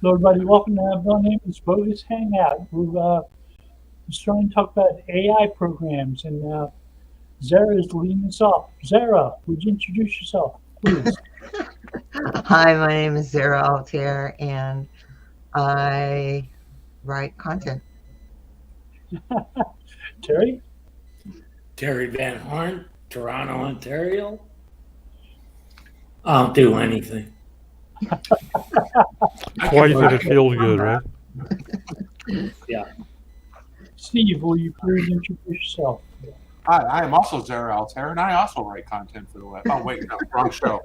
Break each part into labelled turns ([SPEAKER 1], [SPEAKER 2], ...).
[SPEAKER 1] Hello, everybody. Welcome to our name is Bogus Hangout. We're starting to talk about AI programs, and Zara is leading us off. Zara, would you introduce yourself, please?
[SPEAKER 2] Hi, my name is Zara Altier, and I write content.
[SPEAKER 1] Terry?
[SPEAKER 3] Terry Van Horn, Toronto, Ontario. I'll do anything.
[SPEAKER 4] Twice and it feels good, right?
[SPEAKER 3] Yeah.
[SPEAKER 1] Steve, will you please introduce yourself?
[SPEAKER 5] Hi, I am also Zara Altair, and I also write content for the web. Oh, wait, no, wrong show.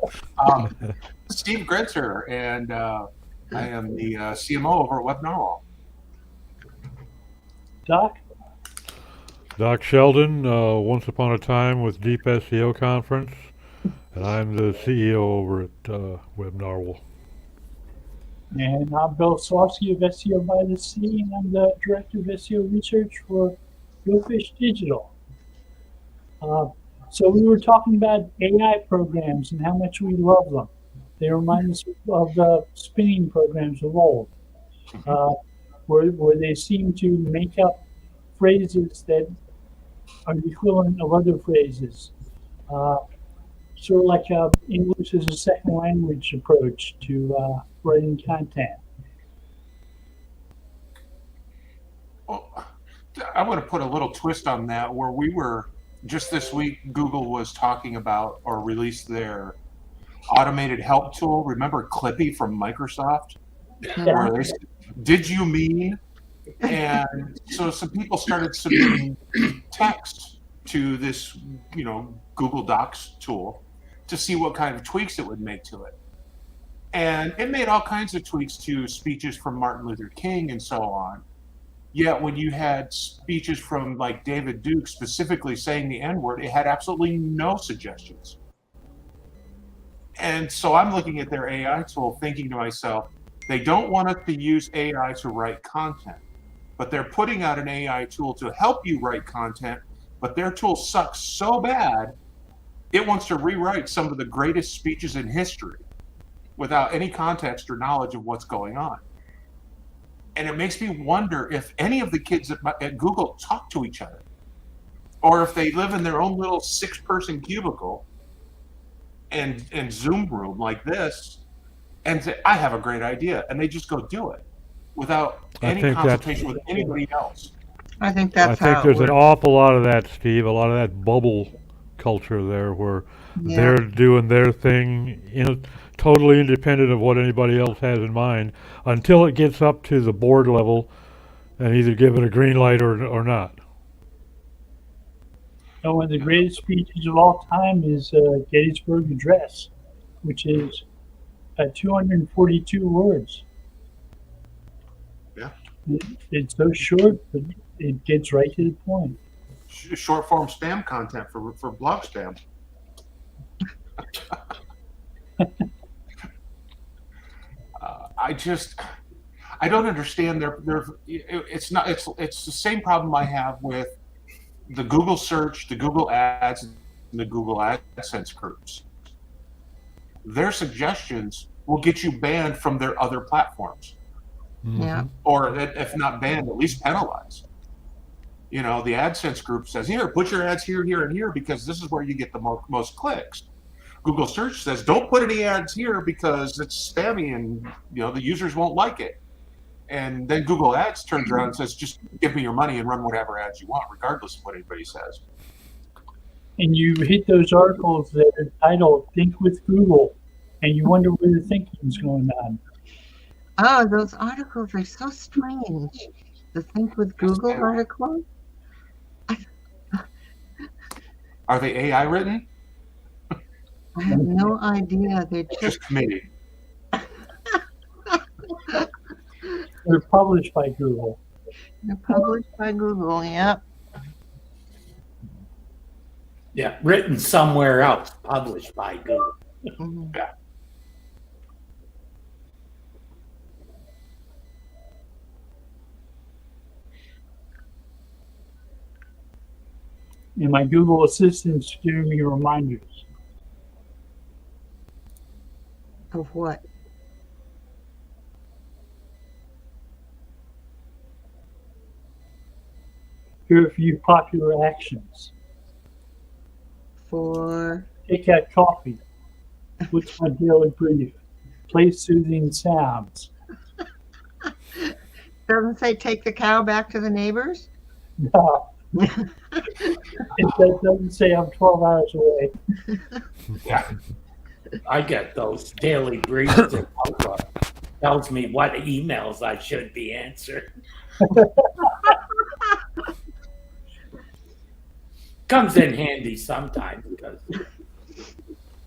[SPEAKER 5] Steve Gritzer, and I am the CMO over at Web Narwhal.
[SPEAKER 1] Doc?
[SPEAKER 4] Doc Sheldon, once upon a time with Deep SEO Conference, and I'm the CEO over at Web Narwhal.
[SPEAKER 1] And I'm Bill Slawski of SEO by the Sea, and I'm the Director of SEO Research for GoFish Digital. So we were talking about AI programs and how much we love them. They remind us of the spinning programs of old, where they seem to make up phrases that are the equivalent of other phrases. Sort of like English as a second language approach to writing content.
[SPEAKER 5] Well, I want to put a little twist on that, where we were just this week. Google was talking about or released their automated help tool. Remember Clippy from Microsoft? Where they said, "Did you mean?" And so some people started submitting text to this, Google Docs tool to see what kind of tweaks it would make to it. And it made all kinds of tweaks to speeches from Martin Luther King and so on. Yet when you had speeches from like David Duke specifically saying the N-word, it had absolutely no suggestions. And so I'm looking at their AI tool thinking to myself, they don't want us to use AI to write content, but they're putting out an AI tool to help you write content, but their tool sucks so bad, it wants to rewrite some of the greatest speeches in history without any context or knowledge of what's going on. And it makes me wonder if any of the kids at Google talk to each other, or if they live in their own little 6-person cubicle and Zoom room like this, and say, I have a great idea, and they just go do it without any consultation with anybody else.
[SPEAKER 2] I think that's
[SPEAKER 4] I think
[SPEAKER 2] how
[SPEAKER 4] there's
[SPEAKER 2] it
[SPEAKER 4] an
[SPEAKER 2] works.
[SPEAKER 4] awful lot of that, Steve, a lot of that bubble culture there where they're doing their thing, totally independent of what anybody else has in mind until it gets up to the board level and either give it a green light or not.
[SPEAKER 1] One of the greatest speeches of all time is Gettysburg Address, which is 242 words.
[SPEAKER 5] Yeah.
[SPEAKER 1] It's so short, but it gets right to the point.
[SPEAKER 5] Short form spam content for blog spam. I don't understand it's the same problem I have with the Google search, the Google ads, and the Google AdSense groups. Their suggestions will get you banned from their other platforms.
[SPEAKER 2] Yeah.
[SPEAKER 5] Or if not banned, at least penalized. The AdSense group says, here, put your ads here, here, and here, because this is where you get the most clicks. Google search says, don't put any ads here because it's spammy and the users won't like it. And then Google Ads turns around and says, just give me your money and run whatever ads you want, regardless of what anybody says.
[SPEAKER 1] And you hit those articles that are titled Think with Google, and you wonder where the thinking is going on.
[SPEAKER 2] Oh, those articles are so strange. The Think with Google article?
[SPEAKER 5] Are they AI written?
[SPEAKER 2] I have no idea. They're
[SPEAKER 5] Just committee.
[SPEAKER 1] They're published by Google.
[SPEAKER 2] They're published by Google, yep.
[SPEAKER 3] Yeah, written somewhere else, published by Google.
[SPEAKER 2] Mhm.
[SPEAKER 5] Yeah.
[SPEAKER 1] And my Google Assistant's giving me reminders.
[SPEAKER 2] Of what?
[SPEAKER 1] Here are a few popular actions.
[SPEAKER 2] For
[SPEAKER 1] Take out coffee. What's my daily brief? Play soothing sounds.
[SPEAKER 2] doesn't say take the cow back to the neighbors.
[SPEAKER 1] No, it doesn't say I'm 12 hours away.
[SPEAKER 5] Yeah.
[SPEAKER 3] I get those daily briefs in Outlook. Tells me what emails I should be answering. Comes in handy sometimes because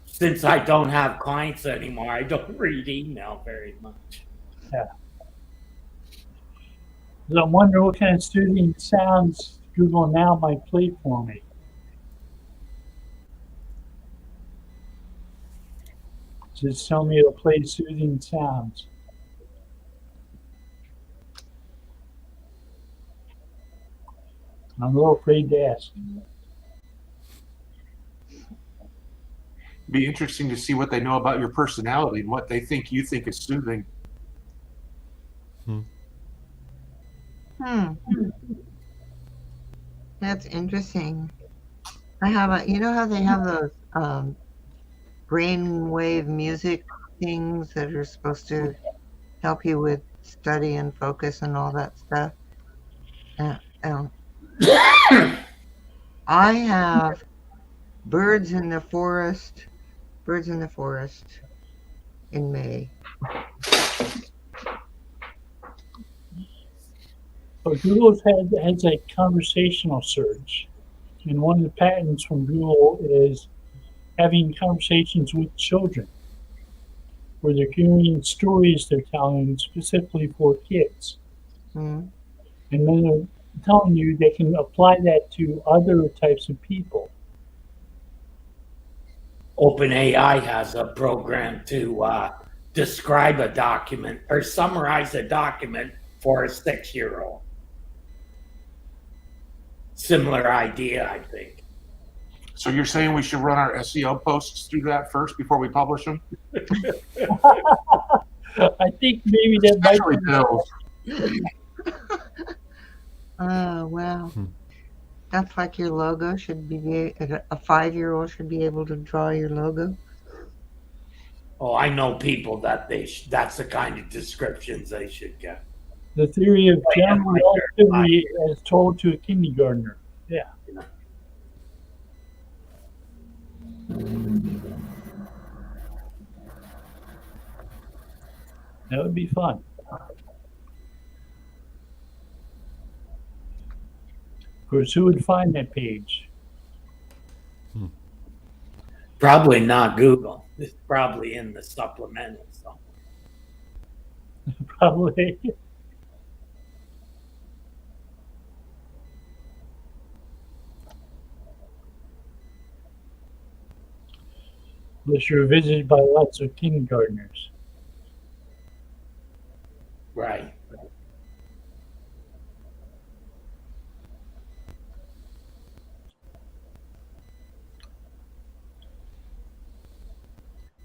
[SPEAKER 3] since I don't have clients anymore, I don't read email very much.
[SPEAKER 1] So I'm wondering what kind of soothing sounds Google Now might play for me. Just tell me to play soothing sounds. I'm a little afraid to ask.
[SPEAKER 5] Be interesting to see what they know about your personality and what they think you think is soothing.
[SPEAKER 2] That's interesting. I have a, you know how they have those brainwave music things that are supposed to help you with study and focus and all that stuff? I have birds in the forest in May.
[SPEAKER 1] But Google has a conversational search, and one of the patents from Google is having conversations with children, where they're hearing stories they're telling specifically for kids,
[SPEAKER 2] Mm.
[SPEAKER 1] and then they're telling you they can apply that to other types of people.
[SPEAKER 3] OpenAI has a program to describe a document or summarize a document for a 6-year-old. Similar idea, I think.
[SPEAKER 5] So you're saying we should run our SEO posts through that first before we publish them?
[SPEAKER 1] I think maybe that might
[SPEAKER 5] Especially
[SPEAKER 1] be
[SPEAKER 5] Bill.
[SPEAKER 2] Oh, wow. That's like your logo should be, a 5-year-old should be able to draw your logo.
[SPEAKER 3] Oh, I know people that that's the kind of descriptions they should get.
[SPEAKER 1] the theory of general relativity as told to a kindergartner. Yeah. That would be fun. Of course, who would find that page?
[SPEAKER 3] Probably not Google. It's probably in the supplemental. So.
[SPEAKER 1] Probably. Unless you're visited by lots of kindergartners.
[SPEAKER 3] Right.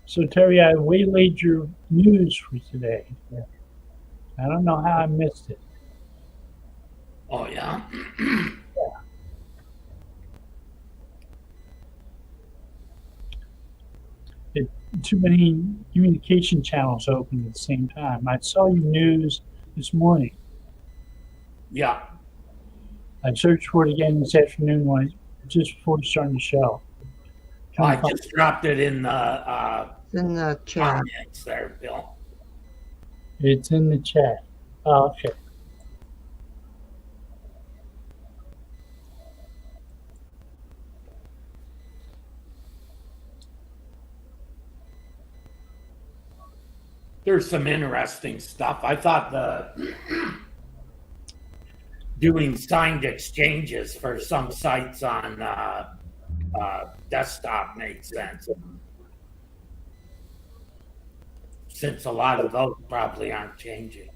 [SPEAKER 1] So, Terry, I waylaid your news for today. I don't know how I missed it.
[SPEAKER 3] Oh, yeah?
[SPEAKER 1] Too many communication channels open at the same time. I saw your news this morning.
[SPEAKER 3] Yeah.
[SPEAKER 1] I searched for it again this afternoon just before starting the show.
[SPEAKER 3] I just dropped it in the
[SPEAKER 2] It's in the chat.
[SPEAKER 3] comments there, Bill.
[SPEAKER 1] It's in the chat. Oh, okay.
[SPEAKER 3] There's some interesting stuff. I thought the doing signed exchanges for some sites on desktop made sense. Since a lot of those probably aren't changing.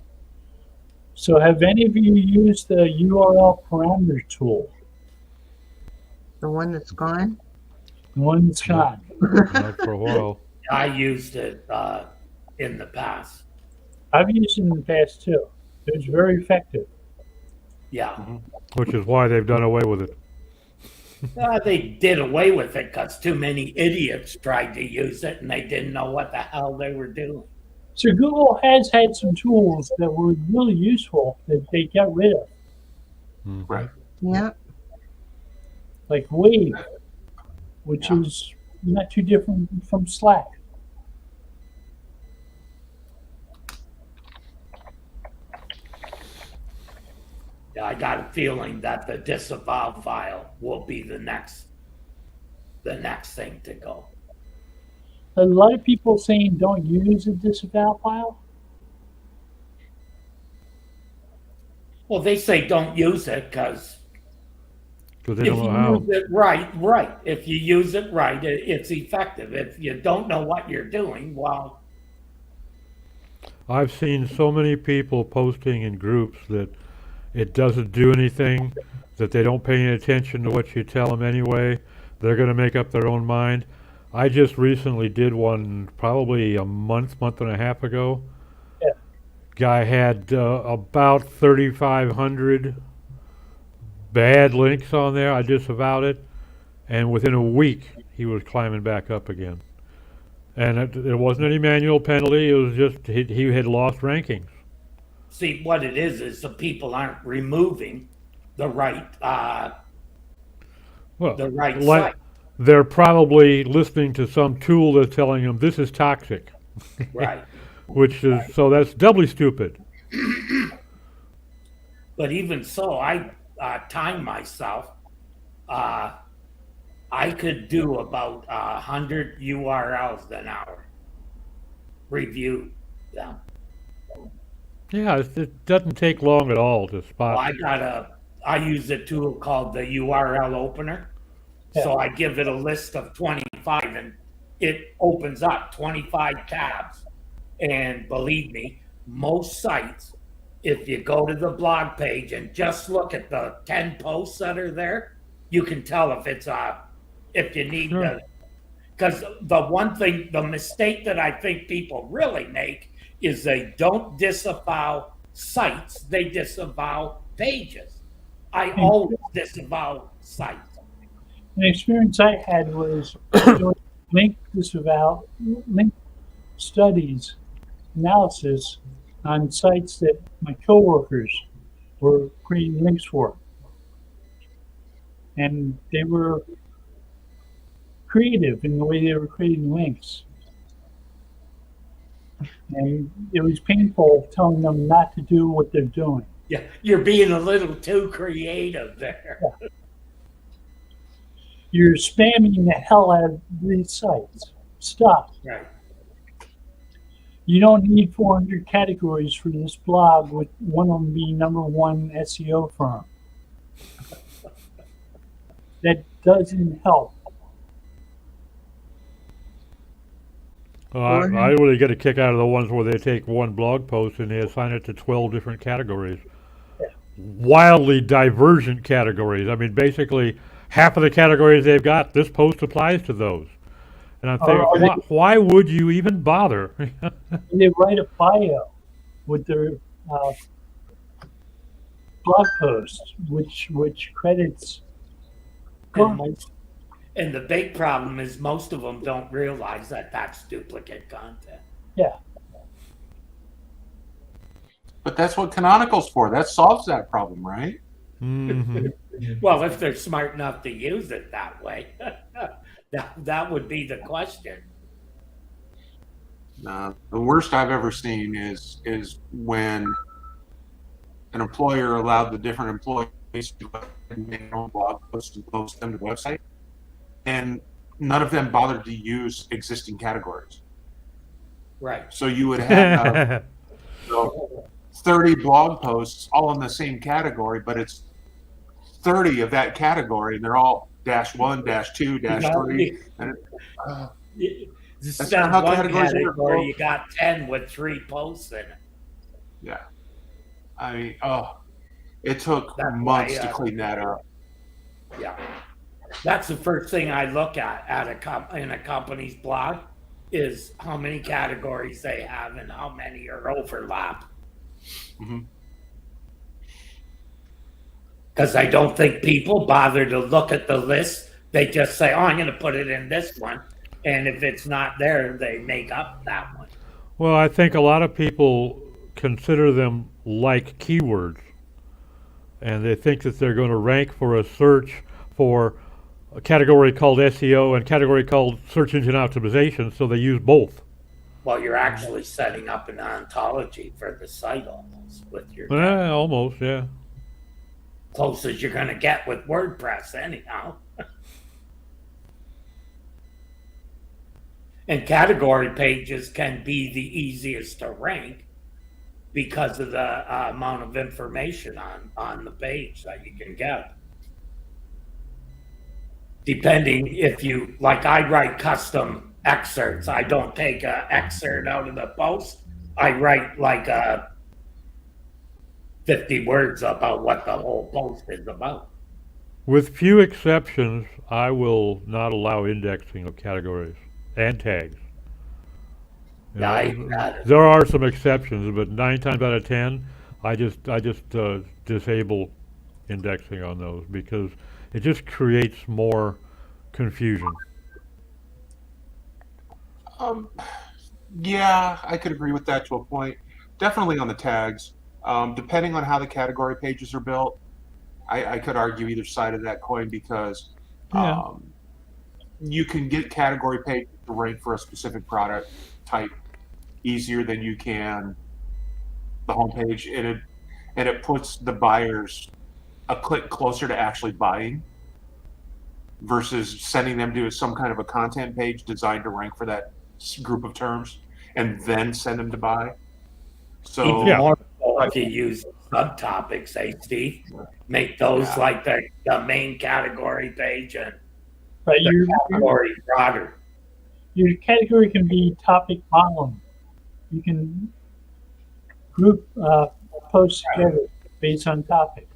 [SPEAKER 1] So have any of you used the URL parameter tool?
[SPEAKER 2] The one that's gone?
[SPEAKER 1] The one that's gone.
[SPEAKER 4] Not for a while.
[SPEAKER 3] I used it in the past.
[SPEAKER 1] I've used it in the past too. It was very effective.
[SPEAKER 3] Yeah.
[SPEAKER 4] which is why they've done away with it.
[SPEAKER 3] They did away with it because too many idiots tried to use it and they didn't know what the hell they were doing.
[SPEAKER 1] So Google has had some tools that were really useful that they got rid of,
[SPEAKER 5] Right.
[SPEAKER 2] Yeah.
[SPEAKER 1] like Wave, which
[SPEAKER 5] Yeah.
[SPEAKER 1] is not too different from Slack.
[SPEAKER 3] Yeah, I got a feeling that the disavow file will be the next thing to go.
[SPEAKER 1] A lot of people saying don't use a disavow file.
[SPEAKER 3] Well, they say don't use it because
[SPEAKER 4] Because
[SPEAKER 3] if
[SPEAKER 4] they don't
[SPEAKER 3] you
[SPEAKER 4] know how.
[SPEAKER 3] use it right. If you use it right, it's effective. If you don't know what you're doing, well,
[SPEAKER 4] I've seen so many people posting in groups that it doesn't do anything, that they don't pay any attention to what you tell them anyway. They're going to make up their own mind. I just recently did one probably a month and a half ago.
[SPEAKER 1] Yeah.
[SPEAKER 4] Guy had about 3,500 bad links on there. I disavowed it. And within a week, he was climbing back up again. And there wasn't any manual penalty. It was just he had lost rankings.
[SPEAKER 3] see what it is the people aren't removing the right
[SPEAKER 4] Well,
[SPEAKER 3] site.
[SPEAKER 4] they're probably listening to some tool that's telling them this is toxic,
[SPEAKER 3] Right.
[SPEAKER 4] which is so that's doubly stupid.
[SPEAKER 3] But even so, I time myself. I could do about 100 URLs an hour. Review them.
[SPEAKER 4] Yeah, it doesn't take long at all to
[SPEAKER 3] Well,
[SPEAKER 4] spot.
[SPEAKER 3] I use a tool called the URL opener. So I give it a list of 25 and it opens up 25 tabs. And believe me, most sites, if you go to the blog page and just look at the 10 posts that are there, you can tell if you need
[SPEAKER 4] Sure.
[SPEAKER 3] to. Because the mistake that I think people really make is they don't disavow sites, they disavow pages. I always disavow sites.
[SPEAKER 1] An experience I had was doing link studies analysis on sites that my coworkers were creating links for. And they were creative in the way they were creating links. And it was painful telling them not to do what they're doing.
[SPEAKER 3] Yeah, you're being a little too creative there.
[SPEAKER 1] You're spamming the hell out of these sites. Stop.
[SPEAKER 3] Right.
[SPEAKER 1] You don't need 400 categories for this blog, with one of them being #1 SEO firm. That doesn't help.
[SPEAKER 4] I really get a kick out of the ones where they take one blog post and they assign it to 12 different categories.
[SPEAKER 1] Yeah.
[SPEAKER 4] Wildly divergent categories. I mean, basically, half of the categories they've got, this post applies to those. And I'm thinking, why would you even bother?
[SPEAKER 1] They write a bio with their blog post, which credits.
[SPEAKER 3] And the big problem is most of them don't realize that that's duplicate content.
[SPEAKER 1] Yeah.
[SPEAKER 5] But that's what Canonical's for. That solves that problem, right?
[SPEAKER 4] Mhm.
[SPEAKER 3] Well, if they're smart enough to use it that way, that would be the question.
[SPEAKER 5] The worst I've ever seen is when an employer allowed the different employees to make their own blog posts and post them to the website, and none of them bothered to use existing categories.
[SPEAKER 3] Right.
[SPEAKER 5] So you would have 30 blog posts all in the same category, but it's 30 of that category, and they're all -1, -2, -3. And
[SPEAKER 3] That's
[SPEAKER 5] not how
[SPEAKER 3] one
[SPEAKER 5] categories work,
[SPEAKER 3] category,
[SPEAKER 5] folks.
[SPEAKER 3] you got 10 with 3 posts in it.
[SPEAKER 5] yeah, I mean, it took
[SPEAKER 3] That's
[SPEAKER 5] months
[SPEAKER 3] why,
[SPEAKER 5] to clean that up.
[SPEAKER 3] Yeah. That's the first thing I look at in a company's blog is how many categories they have and how many are overlap.
[SPEAKER 5] Mm-hmm.
[SPEAKER 3] Because I don't think people bother to look at the list. They just say, oh, I'm going to put it in this one. And if it's not there, they make up that one.
[SPEAKER 4] Well, I think a lot of people consider them like keywords, and they think that they're going to rank for a search for a category called SEO and category called search engine optimization, so they use both.
[SPEAKER 3] Well, you're actually setting up an ontology for the site almost with your
[SPEAKER 4] Almost, yeah.
[SPEAKER 3] close as you're going to get with WordPress anyhow. And category pages can be the easiest to rank because of the amount of information on the page that you can get. Depending if you, like I write custom excerpts. I don't take an excerpt out of the post. I write like 50 words about what the whole post is about.
[SPEAKER 4] With few exceptions, I will not allow indexing of categories and tags. You
[SPEAKER 3] Yeah,
[SPEAKER 4] know, there are some exceptions, but 9 times out of 10, I just disable indexing on those because it just creates more confusion.
[SPEAKER 5] Yeah, I could agree with that to a point. Definitely on the tags. Depending on how the category pages are built, I could argue either side of that coin because
[SPEAKER 4] Yeah.
[SPEAKER 5] you can get category pages to rank for a specific product type easier than you can the homepage, and it puts the buyers a click closer to actually buying versus sending them to some kind of a content page designed to rank for that group of terms and then send them to buy. So
[SPEAKER 3] even more so if you use subtopics, Steve. Make those like the main category page and
[SPEAKER 1] Right,
[SPEAKER 3] the category broader.
[SPEAKER 1] your category can be topic column. You can group posts together based on topic.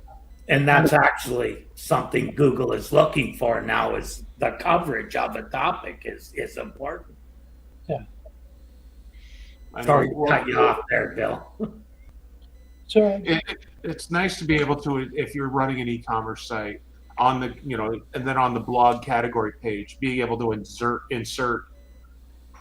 [SPEAKER 3] And that's actually something Google is looking for now is the coverage of a topic is important. Sorry to cut you off there, Bill.
[SPEAKER 1] So
[SPEAKER 5] it's nice to be able to, if you're running an e-commerce site on the, and then on the blog category page, being able to insert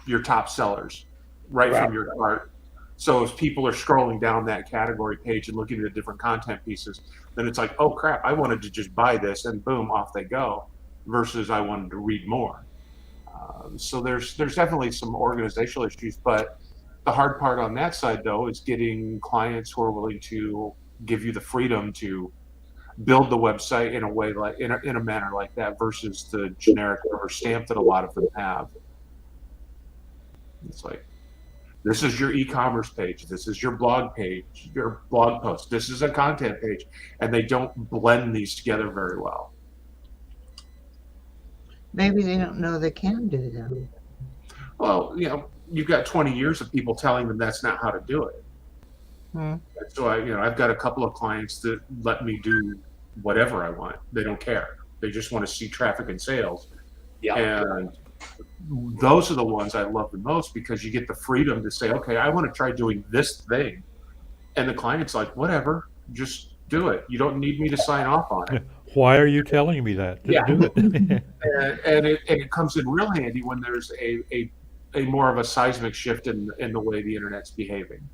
[SPEAKER 5] your top sellers right from your cart. So if people are scrolling down that category page and looking at the different content pieces, then it's like, oh crap, I wanted to just buy this, and boom, off they go, versus I wanted to read more. So there's definitely some organizational issues, but the hard part on that side, though, is getting clients who are willing to give you the freedom to build the website in a way like in a manner like that versus the generic rubber stamp that a lot of them have. It's like, this is your e-commerce page, this is your blog page, your blog post, this is a content page, and they don't blend these together very well.
[SPEAKER 2] Maybe they don't know they can do that.
[SPEAKER 5] Well, you've got 20 years of people telling them that's not how to do it. So I've got a couple of clients that let me do whatever I want. They don't care. They just want to see traffic and sales.
[SPEAKER 3] Yeah.
[SPEAKER 5] And those are the ones I love the most because you get the freedom to say, okay, I want to try doing this thing. And the client's like, whatever, just do it. You don't need me to sign off on it.
[SPEAKER 4] Why are you telling me that? Just do it.
[SPEAKER 5] and it comes in real handy when there's a more of a seismic shift in the way the internet's behaving.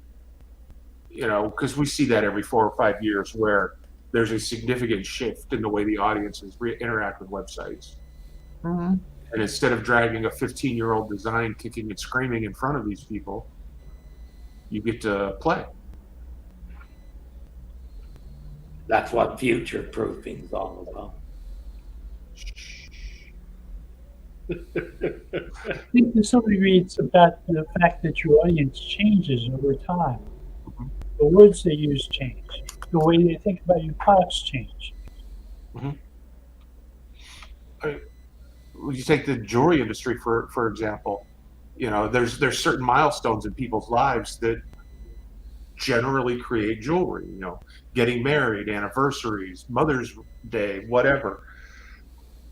[SPEAKER 5] Because we see that every 4 or 5 years where there's a significant shift in the way the audiences interact with websites.
[SPEAKER 2] Mm-hmm.
[SPEAKER 5] And instead of dragging a 15-year-old design kicking and screaming in front of these people, you get to play.
[SPEAKER 3] That's what future proofing is all about.
[SPEAKER 1] I think to some degree it's about the fact that your audience changes over time. The words they use change. The way they think about your products change.
[SPEAKER 5] You take the jewelry industry for example. There's certain milestones in people's lives that generally create jewelry. Getting married, anniversaries, Mother's Day, whatever.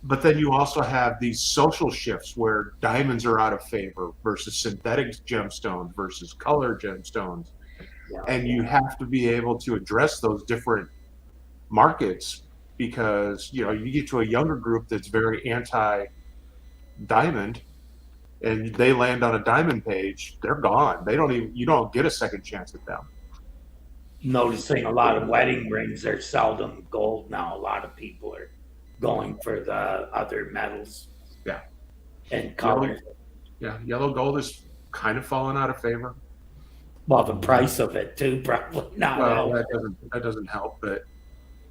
[SPEAKER 5] But then you also have these social shifts where diamonds are out of favor versus synthetic gemstones versus color gemstones. And you have to be able to address those different markets because you get to a younger group that's very anti-diamond, and they land on a diamond page, they're gone. You don't get a second chance at them.
[SPEAKER 3] Noticing a lot of wedding rings are seldom gold now. A lot of people are going for the other metals.
[SPEAKER 5] Yeah.
[SPEAKER 3] And colors.
[SPEAKER 5] Yeah, yellow gold is kind of fallen out of favor.
[SPEAKER 3] Well, the price of it too, probably not.
[SPEAKER 5] Well, that doesn't help. But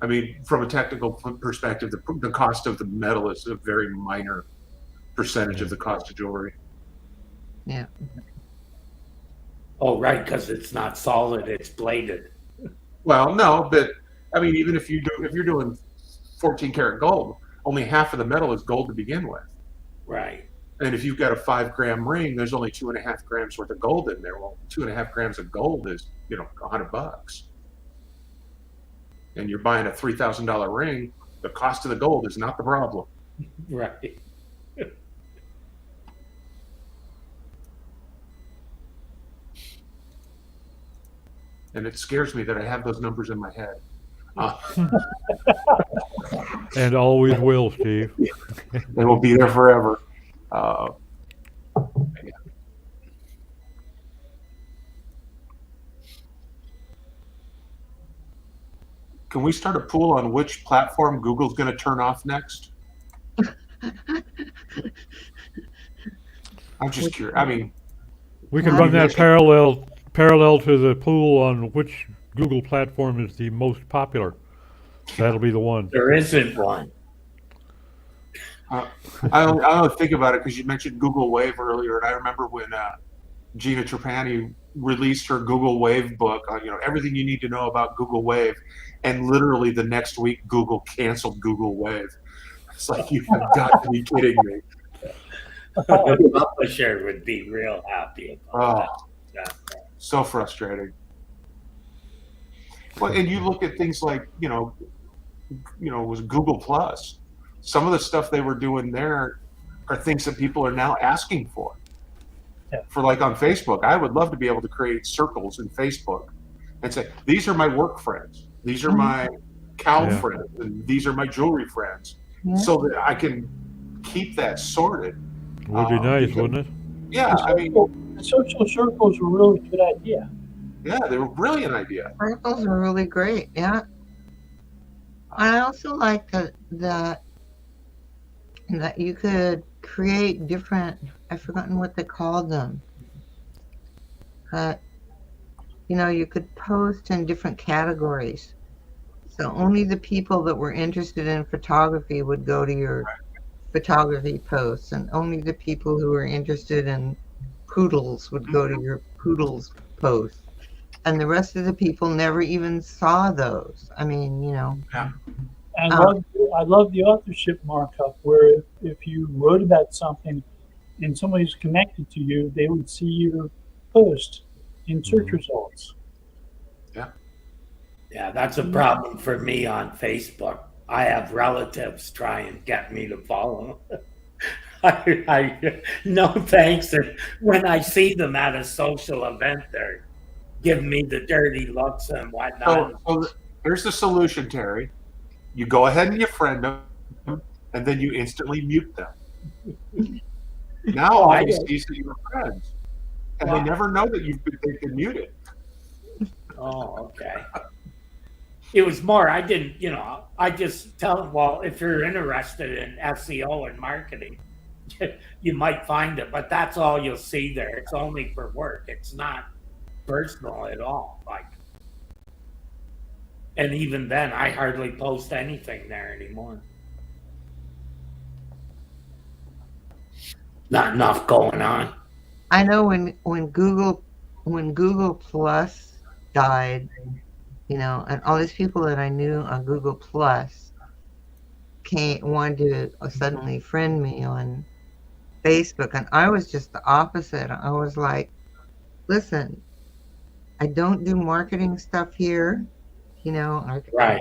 [SPEAKER 5] I mean, from a technical perspective, the cost of the metal is a very minor percentage of the cost of jewelry.
[SPEAKER 2] Yeah.
[SPEAKER 3] Oh, right, because it's not solid; it's bladed.
[SPEAKER 5] Well, no, but I mean, even if you're doing 14 karat gold, only half of the metal is gold to begin with.
[SPEAKER 3] Right.
[SPEAKER 5] And if you've got a 5-gram ring, there's only 2.5 grams worth of gold in there. Well, 2.5 grams of gold is, $100. And you're buying a $3,000 ring, the cost of the gold is not the problem.
[SPEAKER 3] Right.
[SPEAKER 5] And it scares me that I have those numbers in my head.
[SPEAKER 4] And always will, Steve.
[SPEAKER 5] They will be there forever. Yeah. Can we start a pool on which platform Google's going to turn off next? I'm just curious. I mean,
[SPEAKER 4] We can run that parallel to the pool on which Google platform is the most popular. That'll be the one.
[SPEAKER 3] There isn't one.
[SPEAKER 5] I don't think about it because you mentioned Google Wave earlier, and I remember when Gina Trapani released her Google Wave book on everything you need to know about Google Wave, and literally the next week Google canceled Google Wave. It's like, you have got to be kidding me.
[SPEAKER 3] The publisher would be real happy about that.
[SPEAKER 5] So frustrating. Well, and you look at things like was Google Plus. Some of the stuff they were doing there are things that people are now asking for.
[SPEAKER 1] Yeah.
[SPEAKER 5] For like on Facebook, I would love to be able to create circles in Facebook and say, these are my work friends, these are my cow friends, and these are my jewelry friends, so that I can keep that sorted.
[SPEAKER 4] Would be nice, wouldn't it?
[SPEAKER 5] Yeah, I mean,
[SPEAKER 1] the social circles were a really good idea.
[SPEAKER 5] yeah, they were a brilliant idea.
[SPEAKER 2] Circles are really great. Yeah. I also like that you could create different, I've forgotten what they called them. You could post in different categories. So only the people that were interested in photography would go to your photography posts, and only the people who were interested in poodles would go to your poodles posts. And the rest of the people never even saw those. I mean,
[SPEAKER 5] Yeah.
[SPEAKER 1] And I love the authorship markup, where if you wrote about something and somebody's connected to you, they would see your post in search results.
[SPEAKER 3] Yeah, that's a problem for me on Facebook. I have relatives try and get me to follow them. I no thanks. And when I see them at a social event, they're giving me the dirty looks and whatnot.
[SPEAKER 5] So here's the solution, Terry. You go ahead and you friend them, and then you instantly mute them. Now all you see is that you're friends, and they never know that they've been muted.
[SPEAKER 3] Oh, okay. It was more, I didn't, I just tell them, well, if you're interested in SEO and marketing, you might find it, but that's all you'll see there. It's only for work. It's not personal at all. And even then, I hardly post anything there anymore. Not enough going on.
[SPEAKER 2] I know when Google Plus died, and all these people that I knew on Google Plus wanted to suddenly friend me on Facebook, and I was just the opposite. I was like, listen, I don't do marketing stuff here.
[SPEAKER 3] Right.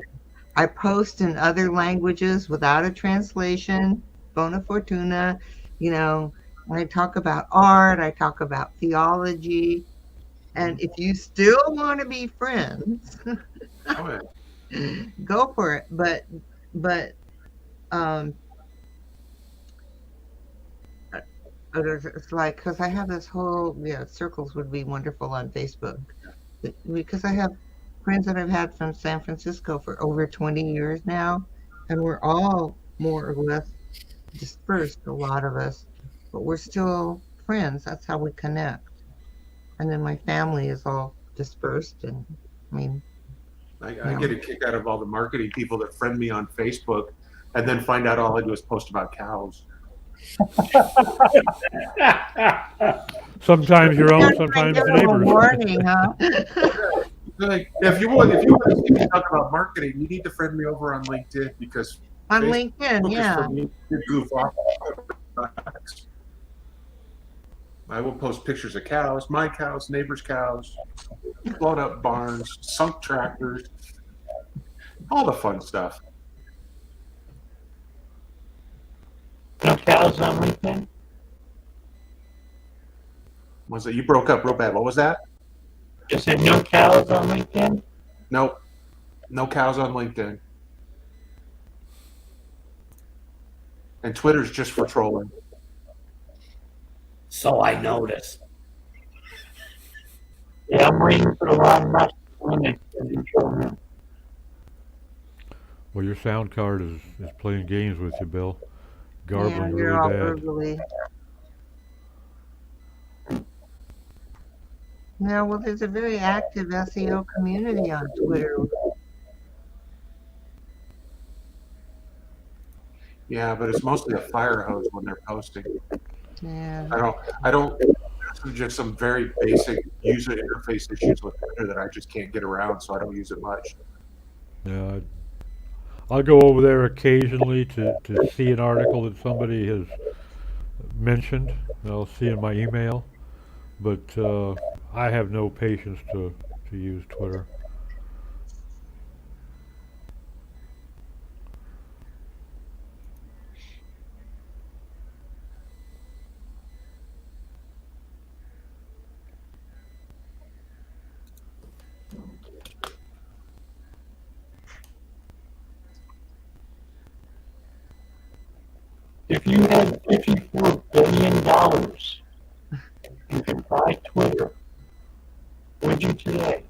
[SPEAKER 2] I post in other languages without a translation, bona fortuna. I talk about art, I talk about theology. And if you still want to be friends, go for it. But but um, it's like, because I have this whole, yeah, circles would be wonderful on Facebook. Because I have friends that I've had from San Francisco for over 20 years now, and we're all more or less dispersed, a lot of us, but we're still friends. That's how we connect. And then my family is all dispersed, and I mean,
[SPEAKER 5] I get a kick out of all the marketing people that friend me on Facebook and then find out all I do is post about cows.
[SPEAKER 4] Sometimes your own,
[SPEAKER 2] You're trying
[SPEAKER 4] sometimes
[SPEAKER 2] to give them a
[SPEAKER 4] neighbors.
[SPEAKER 2] warning, huh?
[SPEAKER 5] Like, if you want to see me talk about marketing, you need to friend me over on LinkedIn because
[SPEAKER 2] On
[SPEAKER 5] Facebook
[SPEAKER 2] LinkedIn,
[SPEAKER 5] is
[SPEAKER 2] yeah.
[SPEAKER 5] for me to goof off. I will post pictures of cows, my cows, neighbors' cows, blown up barns, sunk tractors, all the fun stuff.
[SPEAKER 1] No cows on LinkedIn?
[SPEAKER 5] Was it you broke up real bad? What was that?
[SPEAKER 1] You said no cows on LinkedIn?
[SPEAKER 5] Nope. No cows on LinkedIn. And Twitter's just for trolling.
[SPEAKER 3] So I noticed.
[SPEAKER 1] Yeah, I'm waiting for the Ron Musk clinic.
[SPEAKER 4] Well, your sound card is playing games with you, Bill.
[SPEAKER 2] Yeah,
[SPEAKER 4] Garbling
[SPEAKER 2] you're
[SPEAKER 4] really
[SPEAKER 2] all
[SPEAKER 4] bad.
[SPEAKER 2] burgly. Yeah, well, there's a very active SEO community on Twitter.
[SPEAKER 5] Yeah, but it's mostly a fire hose when they're posting.
[SPEAKER 2] Yeah.
[SPEAKER 5] I don't there's just some very basic user interface issues with Twitter that I just can't get around, so I don't use it much.
[SPEAKER 4] Yeah, I'll go over there occasionally to see an article that somebody has mentioned. I'll see in my email, but I have no patience to use Twitter.
[SPEAKER 1] If you had $54 billion, you could buy Twitter. Would you today?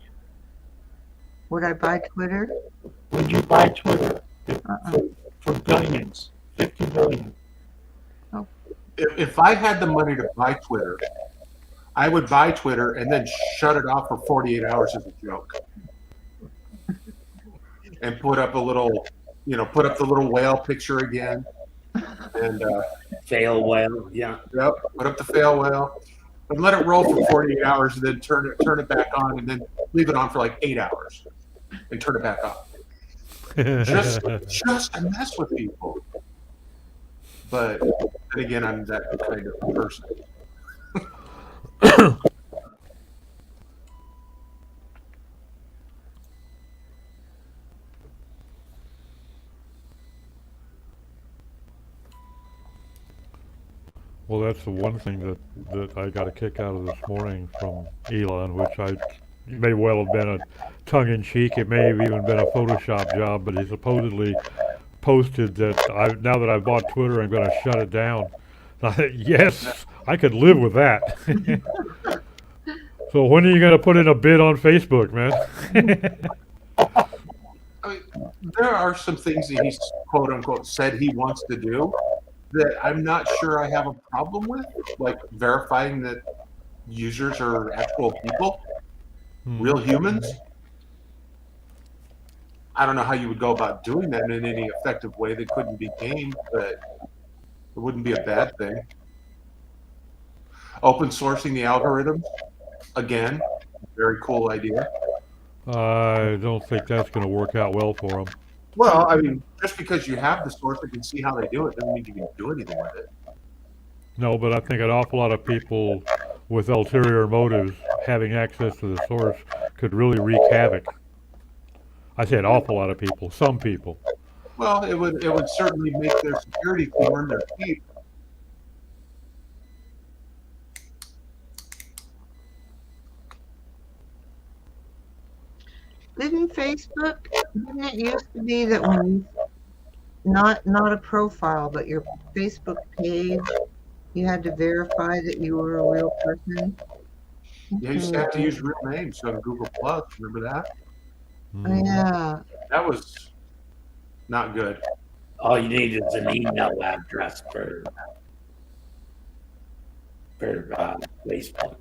[SPEAKER 2] Would I buy Twitter?
[SPEAKER 1] Would you buy Twitter
[SPEAKER 2] Uh-uh.
[SPEAKER 1] for billions? 50 billion.
[SPEAKER 5] If I had the money to buy Twitter, I would buy Twitter and then shut it off for 48 hours as a joke. And put up the little whale picture again. And
[SPEAKER 3] Fail whale, yeah.
[SPEAKER 5] yep, put up the fail whale. And let it roll for 48 hours and then turn it back on and then leave it on for like 8 hours and turn it back off. Just to mess with people. But then again, I'm that kind of person.
[SPEAKER 4] Well, that's the one thing that I got a kick out of this morning from Elon, which may well have been a tongue-in-cheek. It may have even been a Photoshop job, but he supposedly posted that now that I've bought Twitter, I'm going to shut it down. Yes, I could live with that. So when are you going to put in a bid on Facebook, man?
[SPEAKER 5] I mean, there are some things that he's quote unquote said he wants to do that I'm not sure I have a problem with, like verifying that users are actual people, real humans. I don't know how you would go about doing that in any effective way that couldn't be gamed, but it wouldn't be a bad thing. Open sourcing the algorithms, again, very cool idea.
[SPEAKER 4] I don't think that's going to work out well for him.
[SPEAKER 5] Well, I mean, just because you have the source and can see how they do it doesn't mean you can do anything with it.
[SPEAKER 4] No, but I think an awful lot of people with ulterior motives having access to the source could really wreak havoc. I say an awful lot of people, some people.
[SPEAKER 5] Well, it would certainly make their security corn their keep.
[SPEAKER 2] Didn't it used to be that when not a profile, but your Facebook page. You had to verify that you were a real person.
[SPEAKER 5] Yeah, you used to have to use real names on Google Plus. Remember that?
[SPEAKER 2] Oh, yeah.
[SPEAKER 5] That was not good.
[SPEAKER 3] All you need is an email address for Facebook.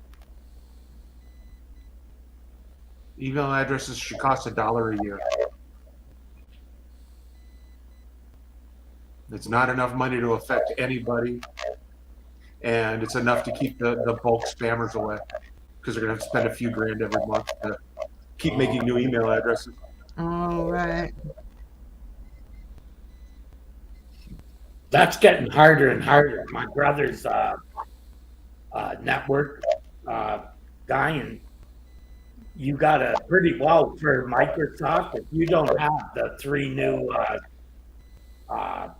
[SPEAKER 5] Email addresses should cost $1 a year. It's not enough money to affect anybody, and it's enough to keep the bulk spammers away, because they're gonna have to spend a few grand every month to keep making new email addresses.
[SPEAKER 2] Oh, right.
[SPEAKER 3] That's getting harder and harder. My brother's network guy, and you got to pretty well for Microsoft. If you don't have the 3 new, I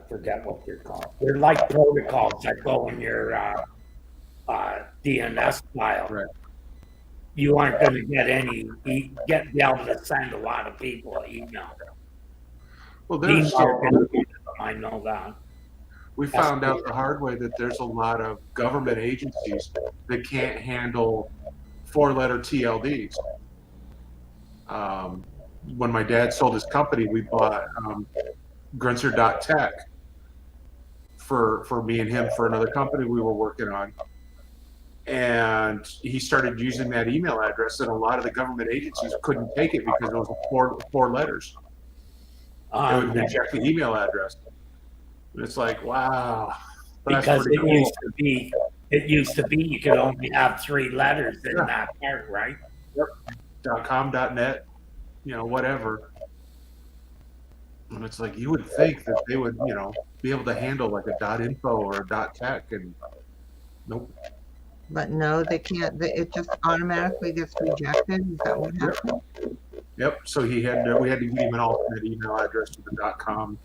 [SPEAKER 3] forget what they're called. They're like protocols that go in your DNS file.
[SPEAKER 5] Right.
[SPEAKER 3] You aren't going to be able to send a lot of people an email.
[SPEAKER 5] Well, there's
[SPEAKER 3] I know that.
[SPEAKER 5] we found out the hard way that there's a lot of government agencies that can't handle 4-letter TLDs. When my dad sold his company, we bought Grunzer.tech for me and him for another company we were working on. And he started using that email address, and a lot of the government agencies couldn't take it because it was four letters. They would reject the email address. And it's like, wow.
[SPEAKER 3] Because it used to be you could only have 3 letters in that part, right?
[SPEAKER 5] Yep. .com, .net, whatever. And it's like, you would think that they would, be able to handle like a .info or a .tech, and nope.
[SPEAKER 2] But no, they can't. It just automatically gets rejected. Is that what happened?
[SPEAKER 5] Yep. So we had to give him an alternate email address to the .com,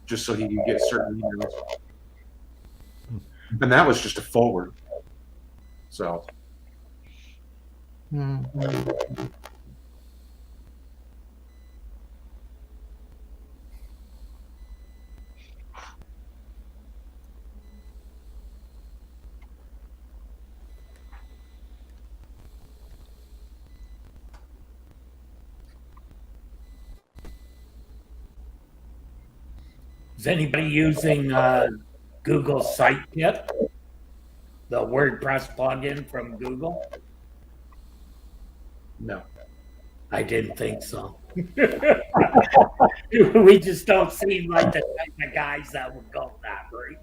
[SPEAKER 5] just so he could get certain emails. And that was just a forward. So.
[SPEAKER 3] Is anybody using Google SiteKit, the WordPress plugin from Google?
[SPEAKER 5] No.
[SPEAKER 3] I didn't think so. We just don't seem like the type of guys that would go that way.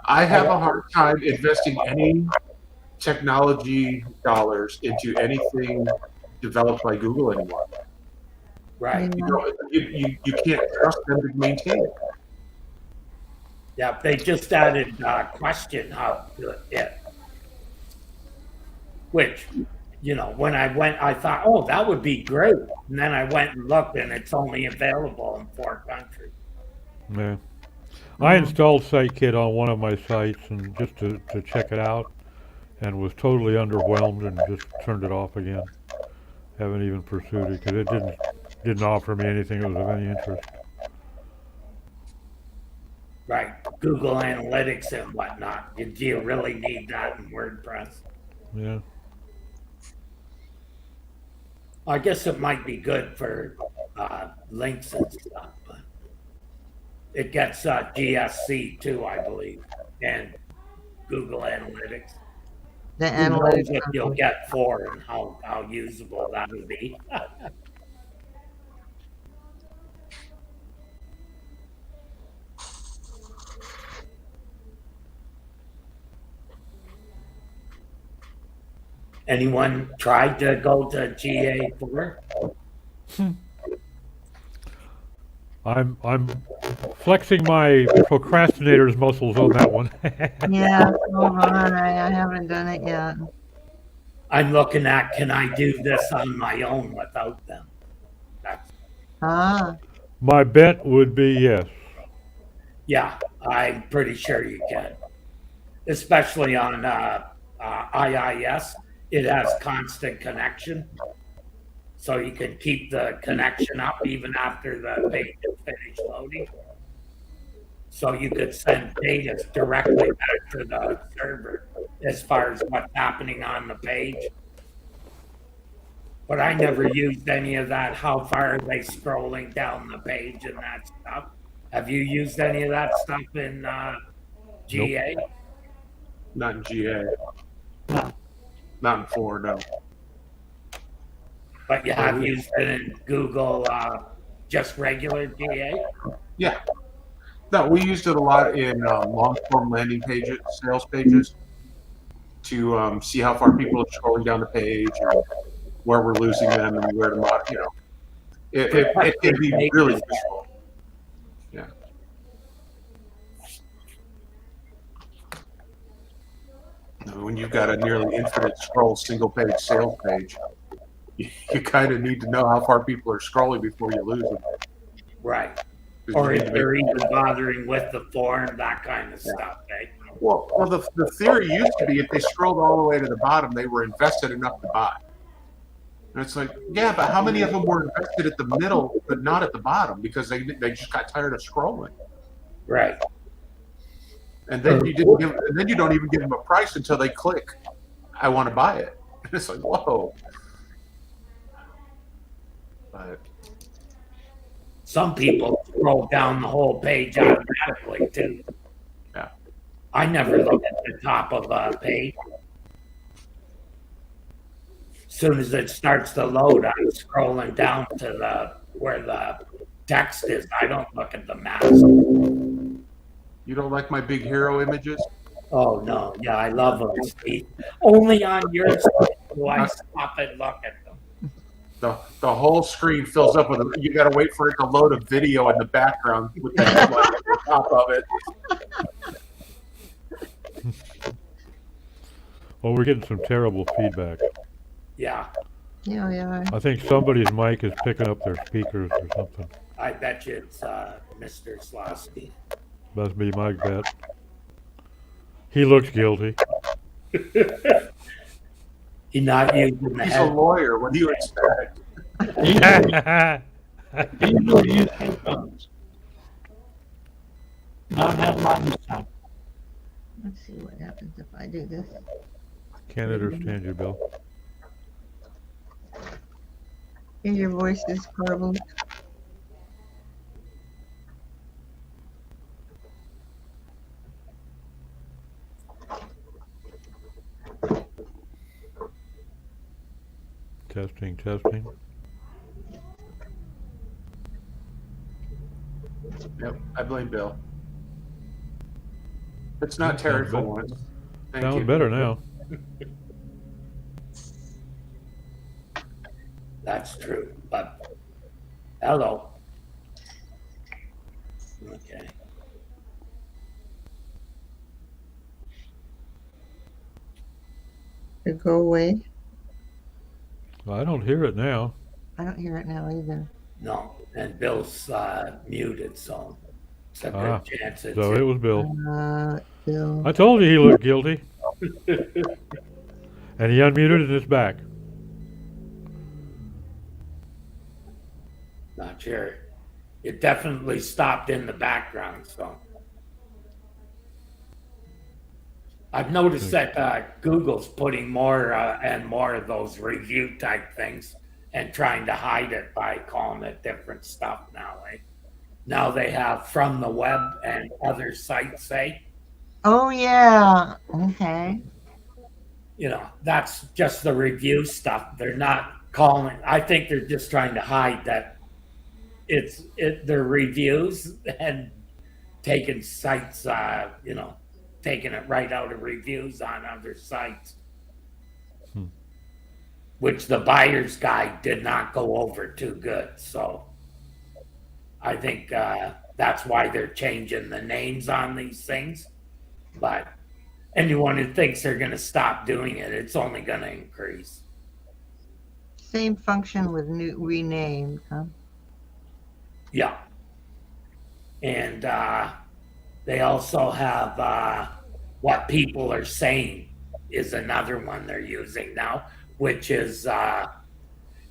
[SPEAKER 5] I have a hard time investing any technology dollars into anything developed by Google anymore.
[SPEAKER 3] Right.
[SPEAKER 5] You can't trust them to maintain it.
[SPEAKER 3] Yeah, they just added Question Hub to it. Which, when I went, I thought, oh, that would be great. And then I went and looked, and it's only available in 4 countries.
[SPEAKER 4] Yeah. I installed SiteKit on one of my sites and just to check it out, and was totally underwhelmed and just turned it off again. Haven't even pursued it because it didn't offer me anything that was of any interest.
[SPEAKER 3] Right. Google Analytics and whatnot. Do you really need that in WordPress?
[SPEAKER 4] Yeah.
[SPEAKER 3] I guess it might be good for links and stuff, but it gets GSC too, I believe, and Google Analytics.
[SPEAKER 2] The
[SPEAKER 3] Who knows
[SPEAKER 2] analytics.
[SPEAKER 3] what you'll get for and how usable that would be. Anyone tried to go to GA4?
[SPEAKER 4] I'm flexing my procrastinator's muscles on that one.
[SPEAKER 2] Yeah, hold on. I haven't done it yet.
[SPEAKER 3] I'm looking at, can I do this on my own without them? That's,
[SPEAKER 4] My bet would be yes.
[SPEAKER 3] yeah, I'm pretty sure you can. Especially on IIS, it has constant connection. so you can keep the connection up even after the page is finished loading. So you could send data directly back to the server as far as what's happening on the page. But I never used any of that. How far are they scrolling down the page and that stuff? Have you used any of that stuff in GA?
[SPEAKER 5] Not in GA.
[SPEAKER 1] No.
[SPEAKER 5] Not in 4, no.
[SPEAKER 3] But you have used it in Google, just regular GA?
[SPEAKER 5] Yeah. No, we used it a lot in long-form landing pages, sales pages, to see how far people are scrolling down the page and where we're losing them and where to mod. It can be really useful. Yeah. When you've got a nearly infinite scroll single-page sales page, you kind of need to know how far people are scrolling before you lose them.
[SPEAKER 3] Right. Or if they're even bothering with the form, that kind of stuff, eh?
[SPEAKER 5] Well, the theory used to be if they scrolled all the way to the bottom, they were invested enough to buy. And it's like, yeah, but how many of them were invested at the middle but not at the bottom because they just got tired of scrolling?
[SPEAKER 3] Right.
[SPEAKER 5] And then you don't even give them a price until they click, I want to buy it. And it's like, whoa. But
[SPEAKER 3] some people scroll down the whole page automatically too.
[SPEAKER 5] Yeah.
[SPEAKER 3] I never look at the top of a page. As soon as it starts to load, I'm scrolling down to where the text is. I don't look at the maps.
[SPEAKER 5] You don't like my big hero images?
[SPEAKER 3] Oh no, yeah, I love them, Steve. Only on your side do I stop and look at them.
[SPEAKER 5] The whole screen fills up with you got to wait for it to load a video in the background with the headline at the top of it.
[SPEAKER 4] Well, we're getting some terrible feedback.
[SPEAKER 3] Yeah,
[SPEAKER 2] Yeah.
[SPEAKER 4] I think somebody's mic is picking up their speakers or something.
[SPEAKER 3] I bet you it's Mr. Slosky.
[SPEAKER 4] Must be my bet. He looks guilty.
[SPEAKER 3] He's not using the
[SPEAKER 5] He's a
[SPEAKER 3] head.
[SPEAKER 5] lawyer. What do you expect?
[SPEAKER 1] He usually use headphones. Not have mine this time.
[SPEAKER 2] Let's see what happens if I do this.
[SPEAKER 4] Can't understand you, Bill.
[SPEAKER 2] Hear your voices, garbled.
[SPEAKER 4] Testing.
[SPEAKER 5] Yep, I blame Bill. It's not Terry for once. Thank
[SPEAKER 4] Sounds
[SPEAKER 5] you.
[SPEAKER 4] better now.
[SPEAKER 3] That's true, but hello. Okay.
[SPEAKER 2] To go away.
[SPEAKER 4] Well, I don't hear it now.
[SPEAKER 2] I don't hear it now either.
[SPEAKER 3] No, and Bill's muted, so it's a
[SPEAKER 4] Ah,
[SPEAKER 3] good chance it's
[SPEAKER 4] So it was Bill.
[SPEAKER 2] Bill.
[SPEAKER 4] I told you he looked guilty. And he unmuted and it's back.
[SPEAKER 3] not sure. It definitely stopped in the background, so. I've noticed that Google's putting more and more of those review type things and trying to hide it by calling it different stuff now. Eh? Now they have from the web and other sites say,
[SPEAKER 2] Oh yeah. Okay.
[SPEAKER 3] you know, that's just the review stuff. They're not calling. I think they're just trying to hide that they're reviews and taking sites, you know, taking it right out of reviews on other sites. Which the buyer's guide did not go over too good. So I think that's why they're changing the names on these things. But anyone who thinks they're going to stop doing it, it's only going to increase.
[SPEAKER 2] Same function with new renamed, huh?
[SPEAKER 3] Yeah. And they also have what people are saying is another one they're using now, which is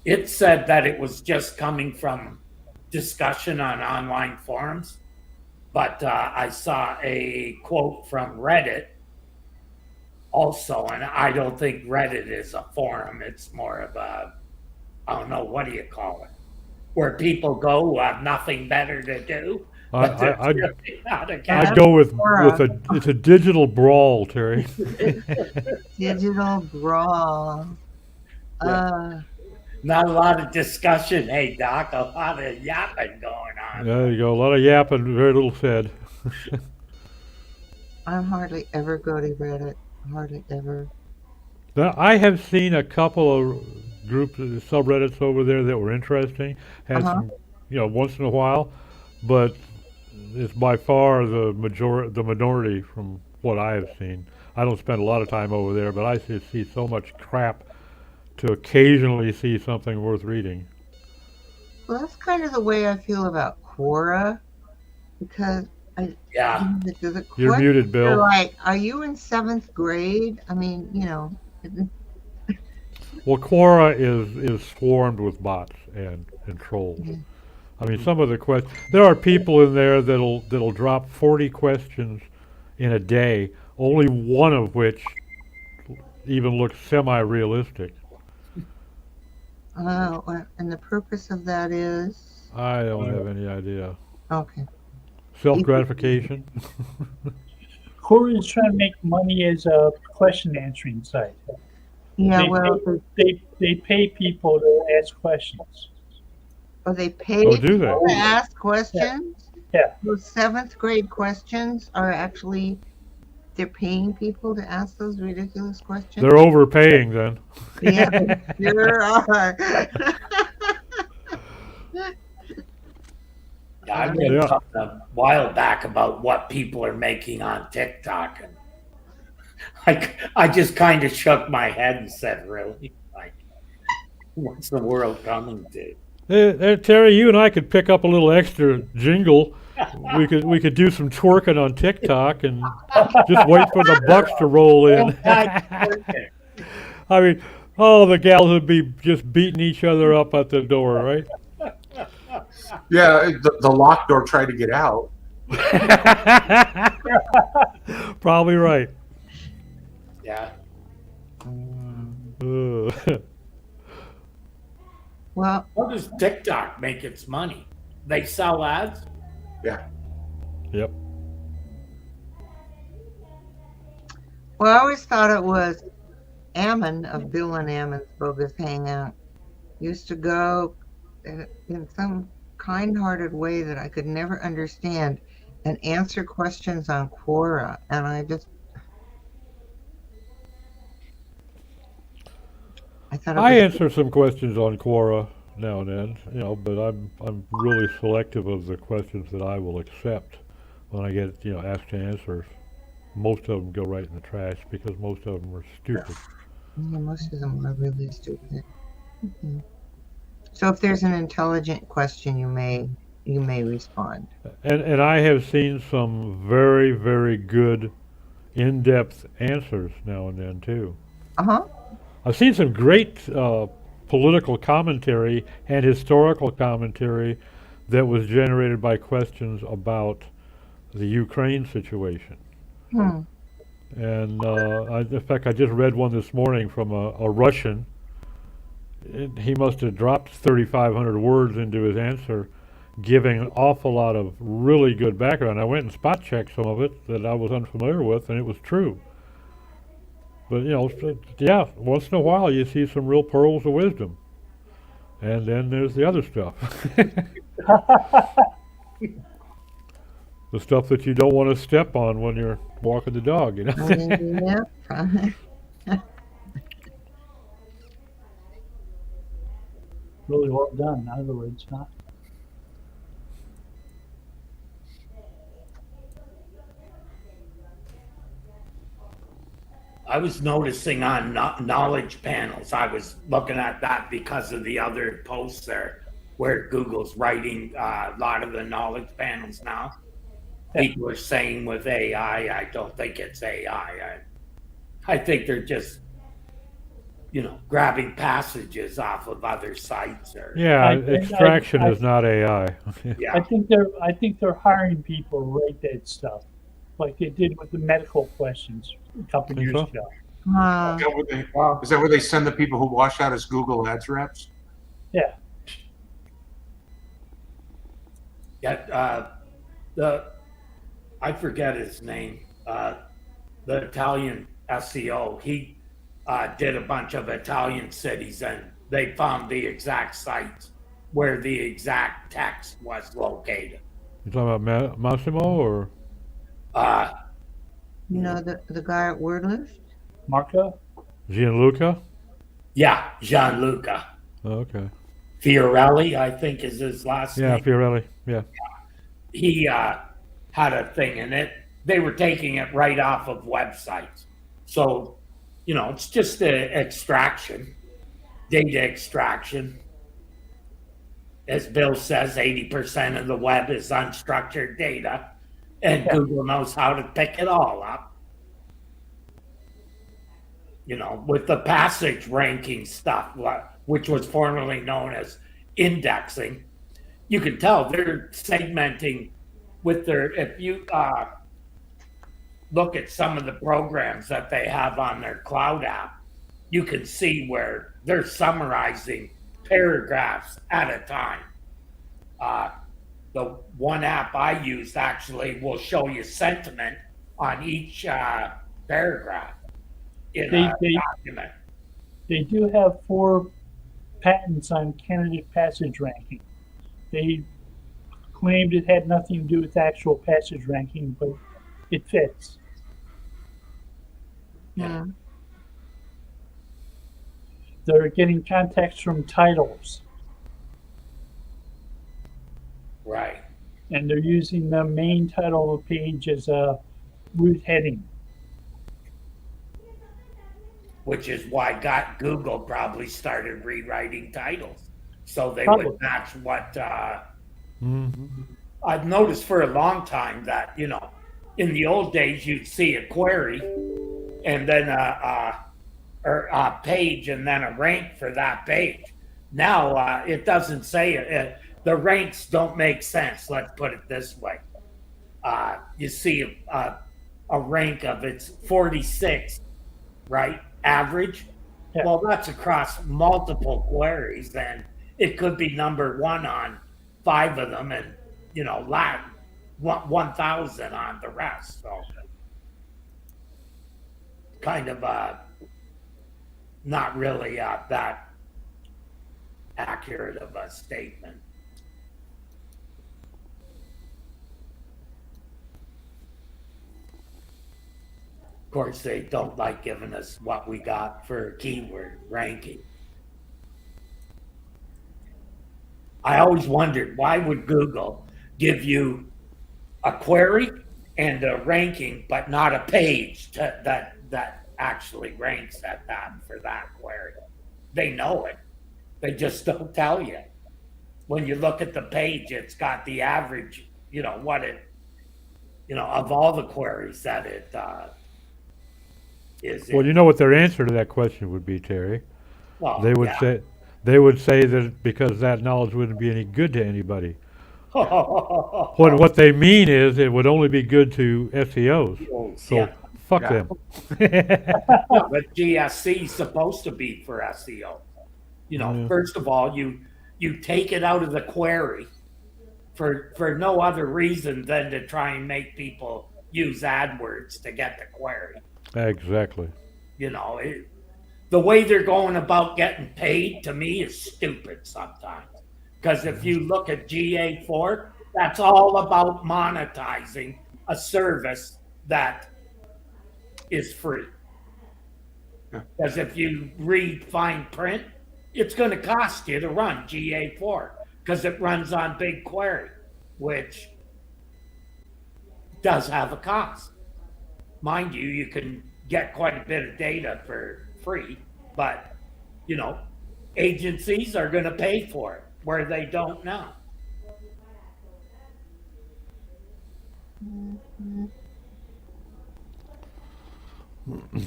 [SPEAKER 3] It said that it was just coming from discussion on online forums, but I saw a quote from Reddit also, and I don't think Reddit is a forum. It's more of a, I don't know, what do you call it? Where people go who have nothing better to do. But there's
[SPEAKER 4] I'd
[SPEAKER 3] really not a
[SPEAKER 4] I'd
[SPEAKER 3] guy.
[SPEAKER 4] go with
[SPEAKER 2] Quora.
[SPEAKER 4] it's a digital brawl, Terry.
[SPEAKER 2] Digital brawl.
[SPEAKER 3] Not a lot of discussion. Hey, Doc, a lot of yapping going on.
[SPEAKER 4] There you go. A lot of yapping, very little said.
[SPEAKER 2] I hardly ever go to Reddit. Hardly ever.
[SPEAKER 4] Now, I have seen a couple of groups, subreddits over there that were interesting. Had
[SPEAKER 2] Uh-huh.
[SPEAKER 4] some, once in a while, but it's by far the minority from what I have seen. I don't spend a lot of time over there, but I see so much crap to occasionally see something worth reading.
[SPEAKER 2] Well, that's kind of the way I feel about Quora, because
[SPEAKER 3] Yeah.
[SPEAKER 2] the
[SPEAKER 4] You're
[SPEAKER 2] questions
[SPEAKER 4] muted,
[SPEAKER 2] are
[SPEAKER 4] Bill.
[SPEAKER 2] like, are you in 7th grade? I mean,
[SPEAKER 4] Well, Quora is swarmed with bots and trolls.
[SPEAKER 2] Yeah.
[SPEAKER 4] I mean, some of the questions. There are people in there that'll drop 40 questions in a day, only one of which even looks semi-realistic.
[SPEAKER 2] and the purpose of that is
[SPEAKER 4] I don't have any idea.
[SPEAKER 2] okay.
[SPEAKER 4] Self-gratification.
[SPEAKER 1] Quora is trying to make money as a question answering site.
[SPEAKER 2] Yeah,
[SPEAKER 1] they,
[SPEAKER 2] well,
[SPEAKER 1] they pay people to ask questions.
[SPEAKER 2] they pay
[SPEAKER 4] Oh, do they?
[SPEAKER 2] people to ask questions.
[SPEAKER 1] Yeah.
[SPEAKER 2] Those 7th grade questions are actually they're paying people to ask those ridiculous questions.
[SPEAKER 4] They're overpaying then.
[SPEAKER 2] Yeah, they sure are.
[SPEAKER 3] I read something a while back about what people are making on TikTok, and I just kind of shook my head and said, "Really? Like, what's the world coming to?"
[SPEAKER 4] Terry, you and I could pick up a little extra jingle. We could do some twerking on TikTok and just wait for the bucks to roll in. I mean, the gals would be just beating each other up at the door, right?
[SPEAKER 5] Yeah, the locked door tried to get out.
[SPEAKER 4] Probably right.
[SPEAKER 3] Yeah.
[SPEAKER 2] Well,
[SPEAKER 3] How does TikTok make its money? They sell ads?
[SPEAKER 5] Yeah.
[SPEAKER 4] Yep.
[SPEAKER 2] well, I always thought it was Ammon of Bill and Ammon's Bogus Hangout used to go in some kind-hearted way that I could never understand and answer questions on Quora, and I thought it
[SPEAKER 4] I
[SPEAKER 2] was,
[SPEAKER 4] answer some questions on Quora now and then, but I'm really selective of the questions that I will accept when I get asked to answer. Most of them go right in the trash because most of them are stupid.
[SPEAKER 2] yeah, most of them are really stupid. Mhm. So if there's an intelligent question, you may respond.
[SPEAKER 4] And I have seen some very, very good in-depth answers now and then too.
[SPEAKER 2] Uh-huh.
[SPEAKER 4] I've seen some great political commentary and historical commentary that was generated by questions about the Ukraine situation.
[SPEAKER 2] Hmm.
[SPEAKER 4] And in fact, I just read one this morning from a Russian. He must have dropped 3,500 words into his answer, giving an awful lot of really good background. I went and spot checked some of it that I was unfamiliar with, and it was true. But yeah, once in a while you see some real pearls of wisdom, and then there's the other stuff, the stuff that you don't want to step on when you're walking the dog.
[SPEAKER 2] Yep.
[SPEAKER 1] Really well done, in other words, huh?
[SPEAKER 3] I was noticing on knowledge panels, I was looking at that because of the other posts there, where Google's writing a lot of the knowledge panels now. People are saying with AI, I don't think it's AI. I think they're just grabbing passages off of other sites or
[SPEAKER 4] Yeah,
[SPEAKER 1] I-
[SPEAKER 4] extraction
[SPEAKER 1] I-
[SPEAKER 4] is not AI.
[SPEAKER 1] I
[SPEAKER 3] yeah.
[SPEAKER 1] think they're hiring people to write that stuff, like they did with the medical questions a couple
[SPEAKER 4] Think
[SPEAKER 1] years
[SPEAKER 4] so?
[SPEAKER 1] ago.
[SPEAKER 2] Uh,
[SPEAKER 5] Is that where they send the people who wash out as Google Ads reps?
[SPEAKER 1] Yeah,
[SPEAKER 3] Yeah, I forget his name. The Italian SEO. He did a bunch of Italian cities, and they found the exact sites where the exact text was located.
[SPEAKER 4] You talking about Massimo or?
[SPEAKER 3] Uh,
[SPEAKER 2] the guy at Wordlist?
[SPEAKER 1] Marco.
[SPEAKER 4] Gianluca?
[SPEAKER 3] yeah, Gianluca
[SPEAKER 4] Oh, okay.
[SPEAKER 3] Fiorelli, I think is his last
[SPEAKER 4] Yeah,
[SPEAKER 3] name.
[SPEAKER 4] Fiorelli. Yeah.
[SPEAKER 3] He had a thing in it. They were taking it right off of websites. So, it's just extraction, data extraction. As Bill says, 80% of the web is unstructured data, and
[SPEAKER 1] Yeah.
[SPEAKER 3] Google knows how to pick it all up. With the passage ranking stuff, which was formerly known as indexing, you can tell they're segmenting with if you look at some of the programs that they have on their cloud app, you can see where they're summarizing paragraphs at a time. The one app I use actually will show you sentiment on each paragraph in a document.
[SPEAKER 1] They do have 4 patents on candidate passage ranking. They claimed it had nothing to do with actual passage ranking, but it fits.
[SPEAKER 3] Yeah.
[SPEAKER 1] They're getting context from titles,
[SPEAKER 3] Right.
[SPEAKER 1] and they're using the main title of the page as a root heading.
[SPEAKER 3] Which is why Google probably started rewriting titles so they
[SPEAKER 1] Probably.
[SPEAKER 3] would match what
[SPEAKER 4] Mm-hmm.
[SPEAKER 3] I've noticed for a long time that in the old days you'd see a query and then a page and then a rank for that page. Now it doesn't say it. The ranks don't make sense. Let's put it this way. You see a rank of it's 46, right? Average.
[SPEAKER 1] Yeah.
[SPEAKER 3] Well, that's across multiple queries, and it could be number 1 on 5 of them, and 1,000 on the rest. So, kind of not really that accurate of a statement. Of course, they don't like giving us what we got for keyword ranking. I always wondered, why would Google give you a query and a ranking, but not a page that actually ranks at that for that query? They know it. They just don't tell you. When you look at the page, it's got the average, what it, of all the queries that it is.
[SPEAKER 4] Well, you know what their answer to that question would be, Terry.
[SPEAKER 3] Well,
[SPEAKER 4] They would
[SPEAKER 3] yeah.
[SPEAKER 4] say that because that knowledge wouldn't be any good to anybody. What they mean is it would only be good to SEOs. So
[SPEAKER 3] Yeah.
[SPEAKER 4] fuck
[SPEAKER 5] Yeah.
[SPEAKER 4] them.
[SPEAKER 3] No, but GSC is supposed to be for SEO.
[SPEAKER 4] Yeah.
[SPEAKER 3] First of all, you take it out of the query for no other reason than to try and make people use AdWords to get the query.
[SPEAKER 4] Exactly.
[SPEAKER 3] The way they're going about getting paid to me is stupid sometimes. Because if you look at GA4, that's all about monetizing a service that is free.
[SPEAKER 5] Yeah.
[SPEAKER 3] Because if you read fine print, it's going to cost you to run GA4 because it runs on BigQuery, which does have a cost. Mind you, you can get quite a bit of data for free, but agencies are going to pay for it where they don't now.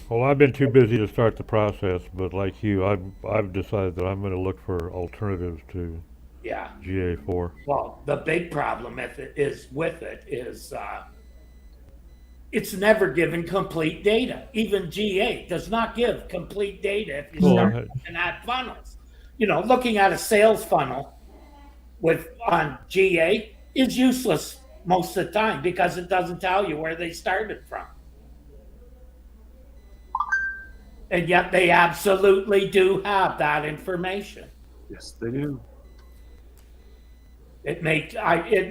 [SPEAKER 4] Well, I've been too busy to start the process, but like you, I've decided that I'm going to look for alternatives to
[SPEAKER 3] Yeah.
[SPEAKER 4] GA4.
[SPEAKER 3] Well, the big problem with it is it's never given complete data. Even GA does not give complete data if you
[SPEAKER 4] Well,
[SPEAKER 3] start looking at funnels. Looking at a sales funnel on GA is useless most of the time because it doesn't tell you where they started from. And yet they absolutely do have that information.
[SPEAKER 5] Yes, they do.
[SPEAKER 3] It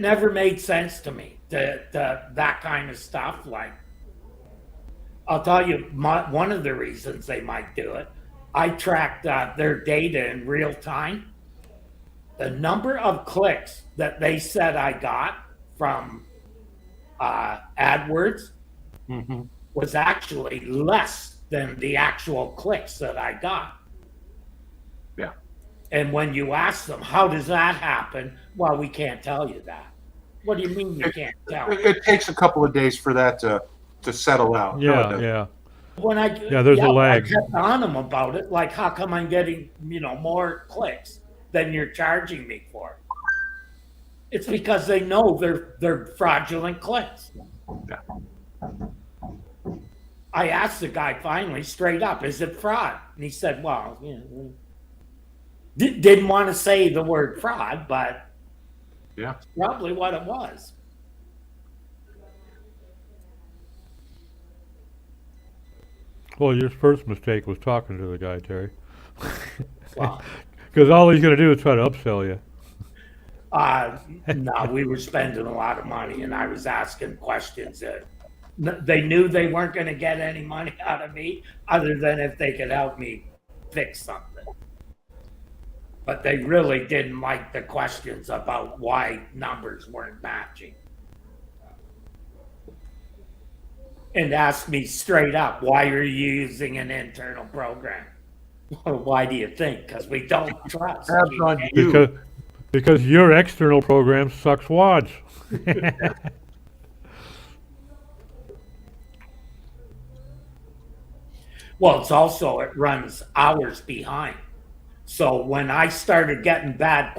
[SPEAKER 3] never made sense to me that kind of stuff. Like, I'll tell you, one of the reasons they might do it. I tracked their data in real time. The number of clicks that they said I got from AdWords was actually less than the actual clicks that I got.
[SPEAKER 5] Yeah.
[SPEAKER 3] And when you ask them, how does that happen? Well, we can't tell you that. What do you mean you can't tell?
[SPEAKER 5] It takes a couple of days for that to settle out. No, it
[SPEAKER 4] Yeah,
[SPEAKER 5] doesn't.
[SPEAKER 4] yeah.
[SPEAKER 3] There's
[SPEAKER 4] a lag.
[SPEAKER 3] I kept on them about it. Like, how come I'm getting more clicks than you're charging me for? It's because they know they're fraudulent clicks.
[SPEAKER 5] Yeah.
[SPEAKER 3] I asked the guy finally, straight up, is it fraud? And he said, well, didn't want to say the word fraud, but
[SPEAKER 5] Yeah.
[SPEAKER 3] probably what it was.
[SPEAKER 4] Well, your first mistake was talking to the guy, Terry.
[SPEAKER 3] Well,
[SPEAKER 4] Because all he's going to do is try to upsell you.
[SPEAKER 3] no, we were spending a lot of money, and I was asking questions that they knew they weren't going to get any money out of me other than if they could help me fix something. But they really didn't like the questions about why numbers weren't matching. And asked me straight up, why are you using an internal program? Well, why do you think? Because we don't trust.
[SPEAKER 5] Tabs on you.
[SPEAKER 4] Because your external program sucks wads.
[SPEAKER 3] Well, it's also, it runs hours behind. So when I started getting bad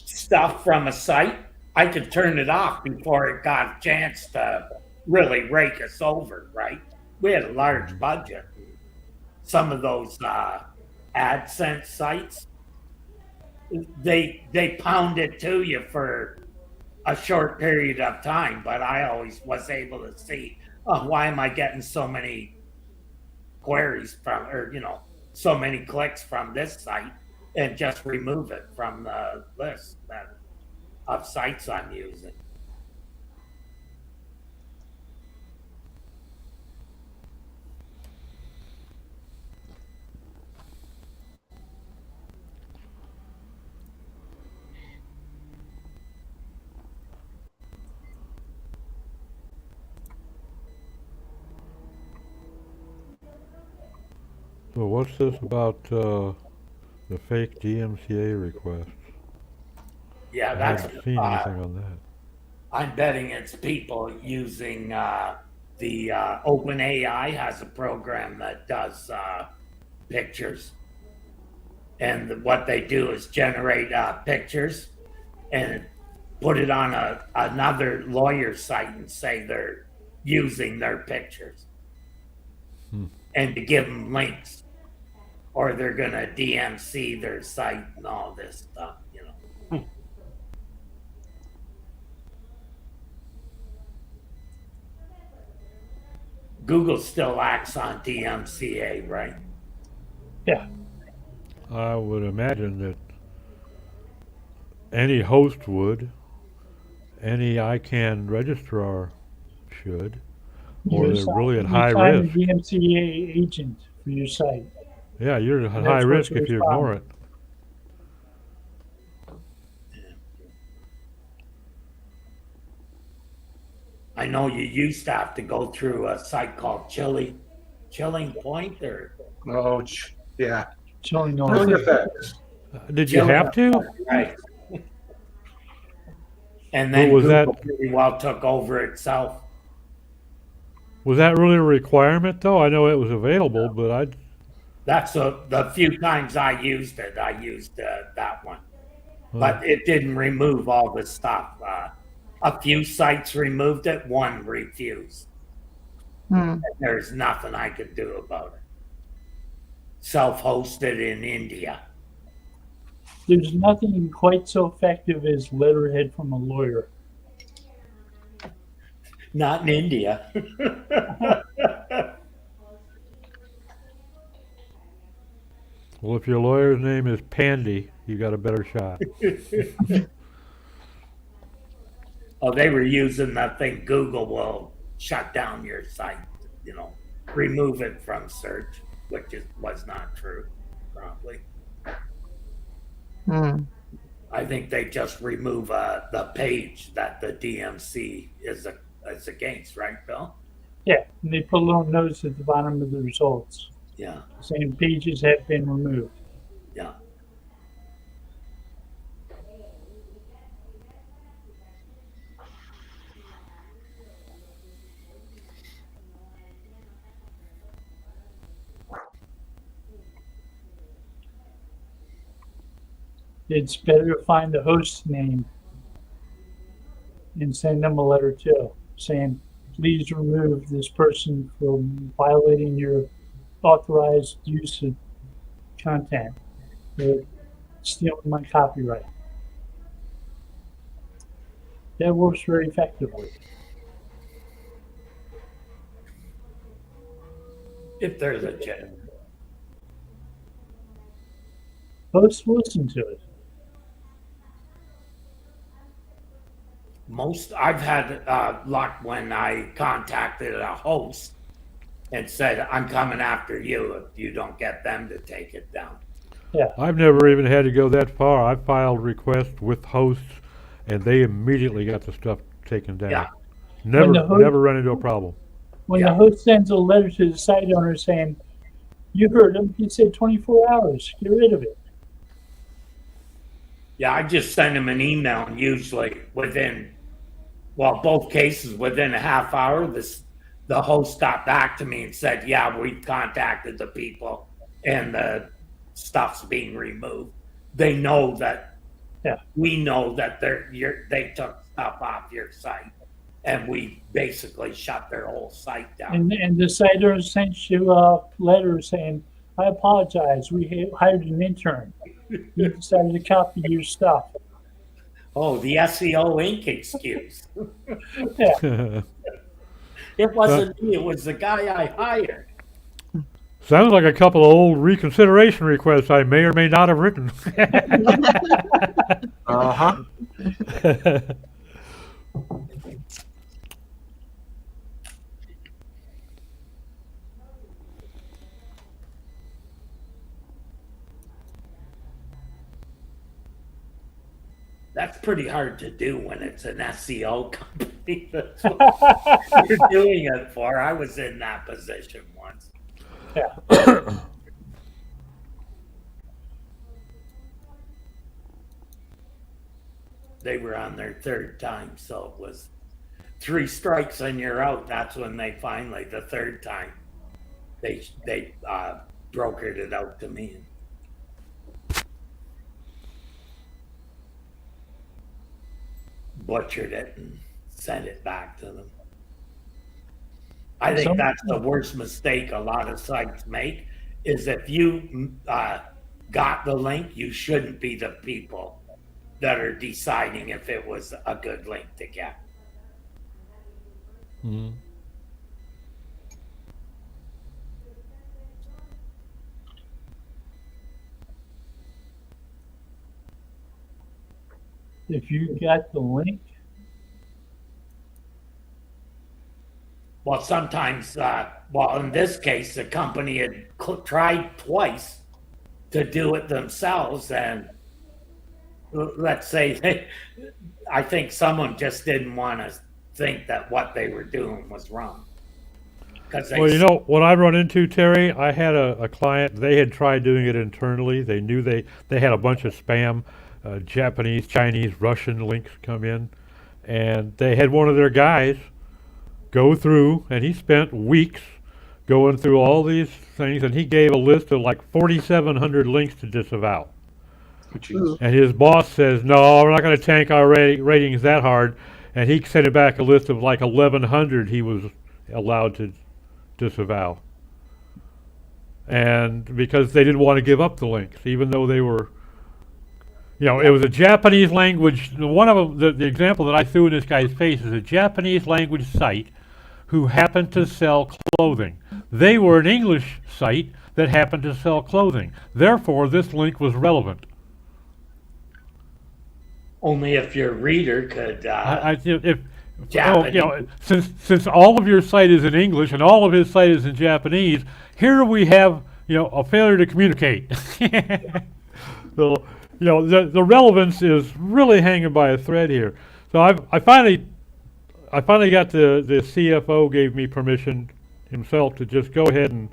[SPEAKER 3] stuff from a site, I could turn it off before it got a chance to really rake us over, right? We had a large budget. Some of those AdSense sites, they pound it to you for a short period of time, but I always was able to see, why am I getting so many queries from, or so many clicks from this site, and just remove it from the list of sites I'm using.
[SPEAKER 4] So what's this about the fake DMCA requests?
[SPEAKER 3] Yeah,
[SPEAKER 4] I
[SPEAKER 3] that's
[SPEAKER 4] haven't seen anything on that.
[SPEAKER 3] I'm betting it's people using the OpenAI has a program that does pictures, and what they do is generate pictures and put it on another lawyer site and say they're using their pictures, and to give them links, or they're gonna DMC their site and all this stuff. Google still acts on DMCA, right?
[SPEAKER 1] Yeah.
[SPEAKER 4] I would imagine that any host would, any ICANN registrar should, or
[SPEAKER 1] You
[SPEAKER 4] they're
[SPEAKER 1] sign-
[SPEAKER 4] really at
[SPEAKER 1] you
[SPEAKER 4] high
[SPEAKER 1] sign
[SPEAKER 4] risk.
[SPEAKER 1] a DMCA agent for your site.
[SPEAKER 4] Yeah, you're at
[SPEAKER 1] And
[SPEAKER 4] high
[SPEAKER 1] that's
[SPEAKER 4] risk
[SPEAKER 1] what
[SPEAKER 4] if you
[SPEAKER 1] goes on.
[SPEAKER 4] ignore it.
[SPEAKER 3] I know you used to have to go through a site called Chilling Point, or
[SPEAKER 5] Oh, yeah.
[SPEAKER 1] Showing no
[SPEAKER 5] Chilling effects.
[SPEAKER 4] Did you have to?
[SPEAKER 3] right? And then
[SPEAKER 4] What was that?
[SPEAKER 3] Google pretty well took over itself.
[SPEAKER 4] Was that really a requirement, though? I know it was available, but
[SPEAKER 3] That's the few times I used it. I used that one,
[SPEAKER 4] uh,
[SPEAKER 3] but it didn't remove all the stuff. A few sites removed it. One refused.
[SPEAKER 2] Hmm.
[SPEAKER 3] There's nothing I could do about it. Self-hosted in India.
[SPEAKER 1] There's nothing quite so effective as letterhead from a lawyer.
[SPEAKER 3] Not in India.
[SPEAKER 4] well, if your lawyer's name is Pandy, you got a better shot.
[SPEAKER 3] Oh, they were using that thing. Google will shut down your site, remove it from search, which was not true, probably.
[SPEAKER 2] Hmm.
[SPEAKER 3] I think they just remove the page that the DMC is against, right, Bill?
[SPEAKER 1] Yeah, and they put a little notice at the bottom of the results
[SPEAKER 3] Yeah,
[SPEAKER 1] saying pages have been removed.
[SPEAKER 3] yeah.
[SPEAKER 1] It's better to find the host's name and send them a letter too, saying, please remove this person from violating your authorized use of content. They're stealing my copyright. That works very effectively.
[SPEAKER 3] If there's a jet.
[SPEAKER 1] Hosts listen to it.
[SPEAKER 3] I've had luck when I contacted a host and said, I'm coming after you if you don't get them to take it down.
[SPEAKER 1] Yeah.
[SPEAKER 4] I've never even had to go that far. I filed requests with hosts, and they immediately got the stuff taken down.
[SPEAKER 3] Yeah.
[SPEAKER 4] Never run into a problem.
[SPEAKER 1] When
[SPEAKER 3] Yeah.
[SPEAKER 1] the host sends a letter to the site owner saying, you heard him, he said 24 hours, get rid of it.
[SPEAKER 3] Yeah, I just send them an email, and usually both cases within a half hour, the host got back to me and said, yeah, we've contacted the people and the stuff's being removed. They know that,
[SPEAKER 1] Yeah.
[SPEAKER 3] we know that they took stuff off your site, and we basically shut their whole site down.
[SPEAKER 1] And the site owner sent you a letter saying, I apologize, we hired an intern. He decided to copy your stuff.
[SPEAKER 3] Oh, the SEO Inc. excuse.
[SPEAKER 1] Yeah.
[SPEAKER 3] It wasn't me, it was the guy I hired.
[SPEAKER 4] Sounds like a couple of old reconsideration requests I may or may not have written.
[SPEAKER 5] Uh-huh.
[SPEAKER 3] That's pretty hard to do when it's an SEO company. That's what you're doing it for. I was in that position once.
[SPEAKER 1] Yeah.
[SPEAKER 3] They were on their third time, so it was 3 strikes and you're out. That's when they finally, the third time, they brokered it out to me. Butchered it and sent it back to them. I think that's the worst mistake a lot of sites make, is if you got the link, you shouldn't be the people that are deciding if it was a good link to get.
[SPEAKER 4] Mhm.
[SPEAKER 1] If you got the link,
[SPEAKER 3] Well, sometimes, in this case, the company had tried twice to do it themselves, and let's say I think someone just didn't want to think that what they were doing was wrong.
[SPEAKER 4] Well, what I run into, Terry, I had a client, they had tried doing it internally. They knew they had a bunch of spam, Japanese, Chinese, Russian links come in, and they had one of their guys go through, and he spent weeks going through all these things, and he gave a list of like 4,700 links to disavow.
[SPEAKER 5] Jeez.
[SPEAKER 4] And his boss says, no, we're not going to tank our ratings that hard. And he sent it back a list of like 1,100 he was allowed to disavow. And because they didn't want to give up the links, even though they were, it was a Japanese language. One of them, the example that I threw in this guy's face is a Japanese language site who happened to sell clothing. They were an English site that happened to sell clothing. Therefore, this link was relevant.
[SPEAKER 3] Only if your reader could.
[SPEAKER 4] Since all of your site is in English and all of his site is in Japanese, here we have a failure to communicate. So the relevance is really hanging by a thread here. So I finally got the CFO gave me permission himself to just go ahead and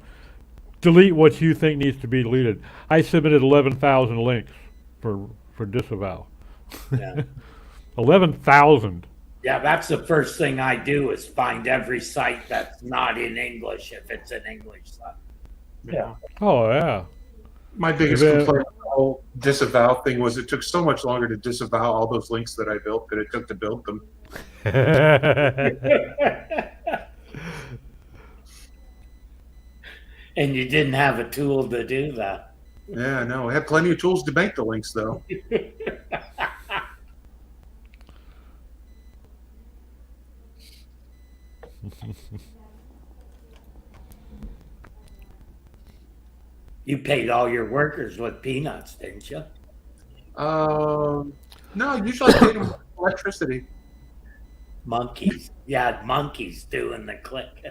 [SPEAKER 4] delete what you think needs to be deleted. I submitted 11,000 links for disavow.
[SPEAKER 3] Yeah.
[SPEAKER 4] 11,000.
[SPEAKER 3] Yeah, that's the first thing I do is find every site that's not in English if it's an English site.
[SPEAKER 1] Yeah.
[SPEAKER 4] Oh yeah.
[SPEAKER 5] My biggest
[SPEAKER 4] Yeah.
[SPEAKER 5] complaint with the whole disavow thing was it took so much longer to disavow all those links that I built than it took to build them.
[SPEAKER 3] And you didn't have a tool to do that.
[SPEAKER 5] Yeah, no, I have plenty of tools to make the links though.
[SPEAKER 3] You paid all your workers with peanuts, didn't you?
[SPEAKER 5] No, usually I pay them with electricity.
[SPEAKER 3] Monkeys. You had monkeys doing the click.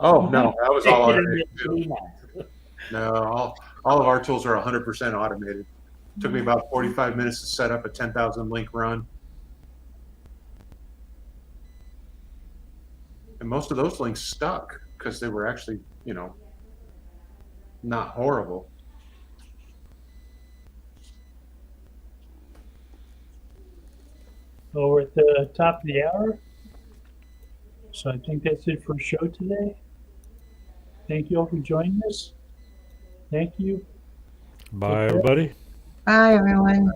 [SPEAKER 5] Oh no, that was all
[SPEAKER 3] Sticking
[SPEAKER 5] automated.
[SPEAKER 3] in
[SPEAKER 5] Too.
[SPEAKER 3] the peanuts.
[SPEAKER 5] No, all of our tools are 100% automated. Took me about 45 minutes to set up a 10,000 link run. And most of those links stuck because they were actually, not horrible.
[SPEAKER 1] Well, we're at the top of the hour. So I think that's it for the show today. Thank you all for joining us. Thank you.
[SPEAKER 4] Bye, everybody.
[SPEAKER 2] Bye, everyone.